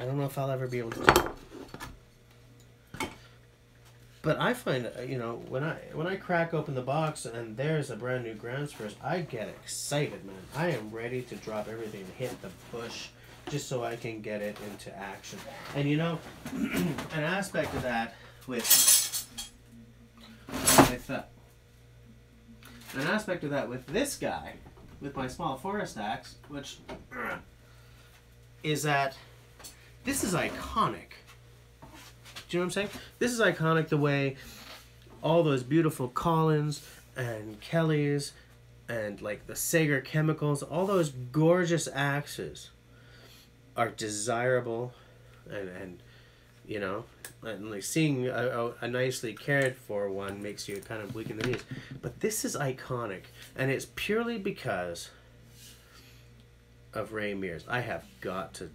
I don't know if I'll ever be able to do it. But I find, you know, when I crack open the box and there's a brand new Grandfers, I get excited, man. I am ready to drop everything and hit the bush just so I can get it into action. And you know, an aspect of that with this guy, with my small forest axe, which is that this is iconic. Do you know what I'm saying? This is iconic the way all those beautiful Collins and Kellys and like the Sager Chemicals, all those gorgeous axes are desirable, and you know, and like seeing a nicely cared for one makes you kind of weak in the knees. But this is iconic, and it's purely because of Ray Mears. I have got to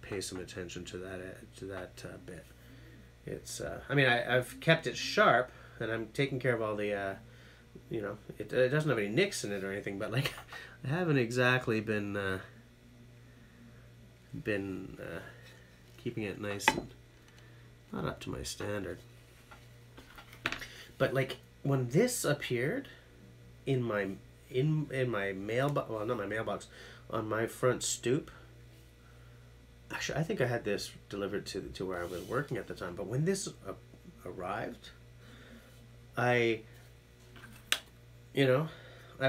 pay some attention to that bit. It's I mean, I've kept it sharp, and I'm taking care of all the you know, it doesn't have any nicks in it or anything, but like I haven't exactly been keeping it nice and not up to my standard. But like when this appeared in my mailbox, well, not my mailbox, on my front stoop. Actually, I think I had this delivered to where I was working at the time. But when this arrived, I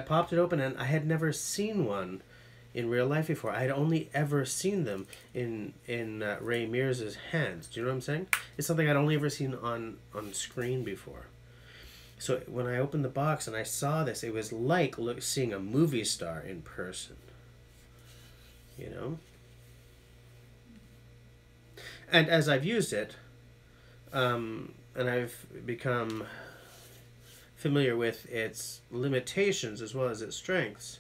popped it open, and I had never seen one in real life before. I had only ever seen them in Ray Mears' hands. Do you know what I'm saying? It's something I'd only ever seen on screen before. So when I opened the box and I saw this, it was like seeing a movie star in person. You know? And as I've used it, and I've become familiar with its limitations as well as its strengths,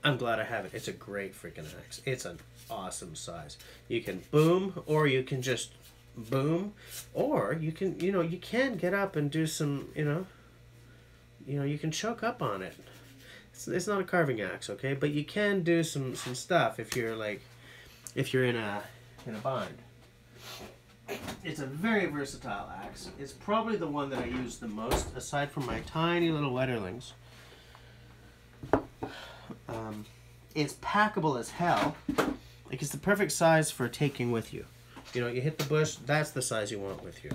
I'm glad I have it. It's a great freaking axe. It's an awesome size. You can boom, or you can just boom, or you can, you can get up and do some, you can choke up on it. It's not a carving axe, okay? But you can do some stuff if you're in a bind. It's a very versatile axe. It's probably the one that I use the most, aside from my tiny little Wetterlings. It's packable as hell. Like, it's the perfect size for taking with you. You hit the bush, that's the size you want with you.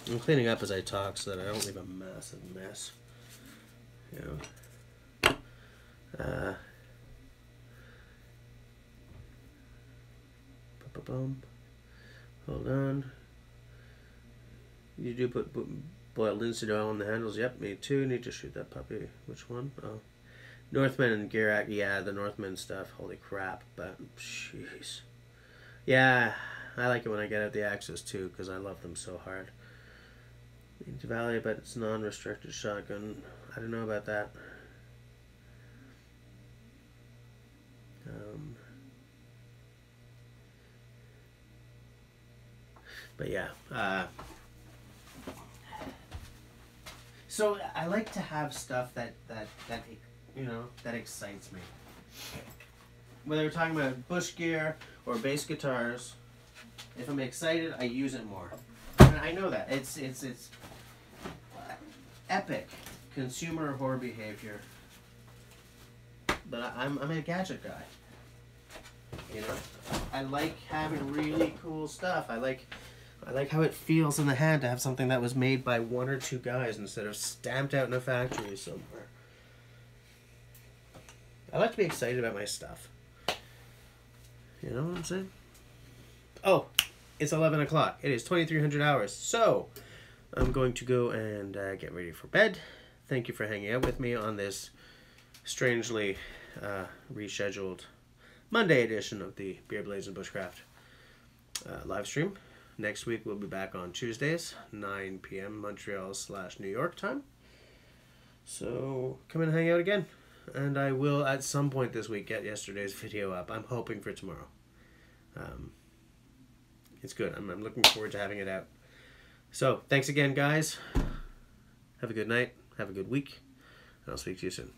I'm cleaning up as I talk so that I don't leave a massive mess. Hold on. You do put boiled linseed oil on the handles. Yep, me too. Need to shoot that puppy. Which one? Oh, Northman and Girac. Yeah, the Northman stuff. Holy crap! But jeez. Yeah, I like it when I get out the axes too, because I love them so hard. Need to value, but it's non-restricted shotgun. I don't know about that. But yeah. So I like to have stuff that excites me. Whether we're talking about bush gear or bass guitars, if I'm excited, I use it more. And I know that it's epic consumer whore behavior. But I'm a gadget guy. I like having really cool stuff. I like how it feels in the hand to have something that was made by one or two guys instead of stamped out in a factory somewhere. I like to be excited about my stuff. You know what I'm saying? Oh, it's 11 o'clock. It is 2300 hours. So, I'm going to go and get ready for bed. Thank you for hanging out with me on this strangely rescheduled Monday edition of the Beer Blazing Bushcraft live stream. Next week we'll be back on Tuesdays, 9 p.m. Montreal/New York time. So come and hang out again. And I will at some point this week get yesterday's video up. I'm hoping for tomorrow. It's good. I'm looking forward to having it out. So thanks again, guys. Have a good night. Have a good week. And I'll speak to you soon.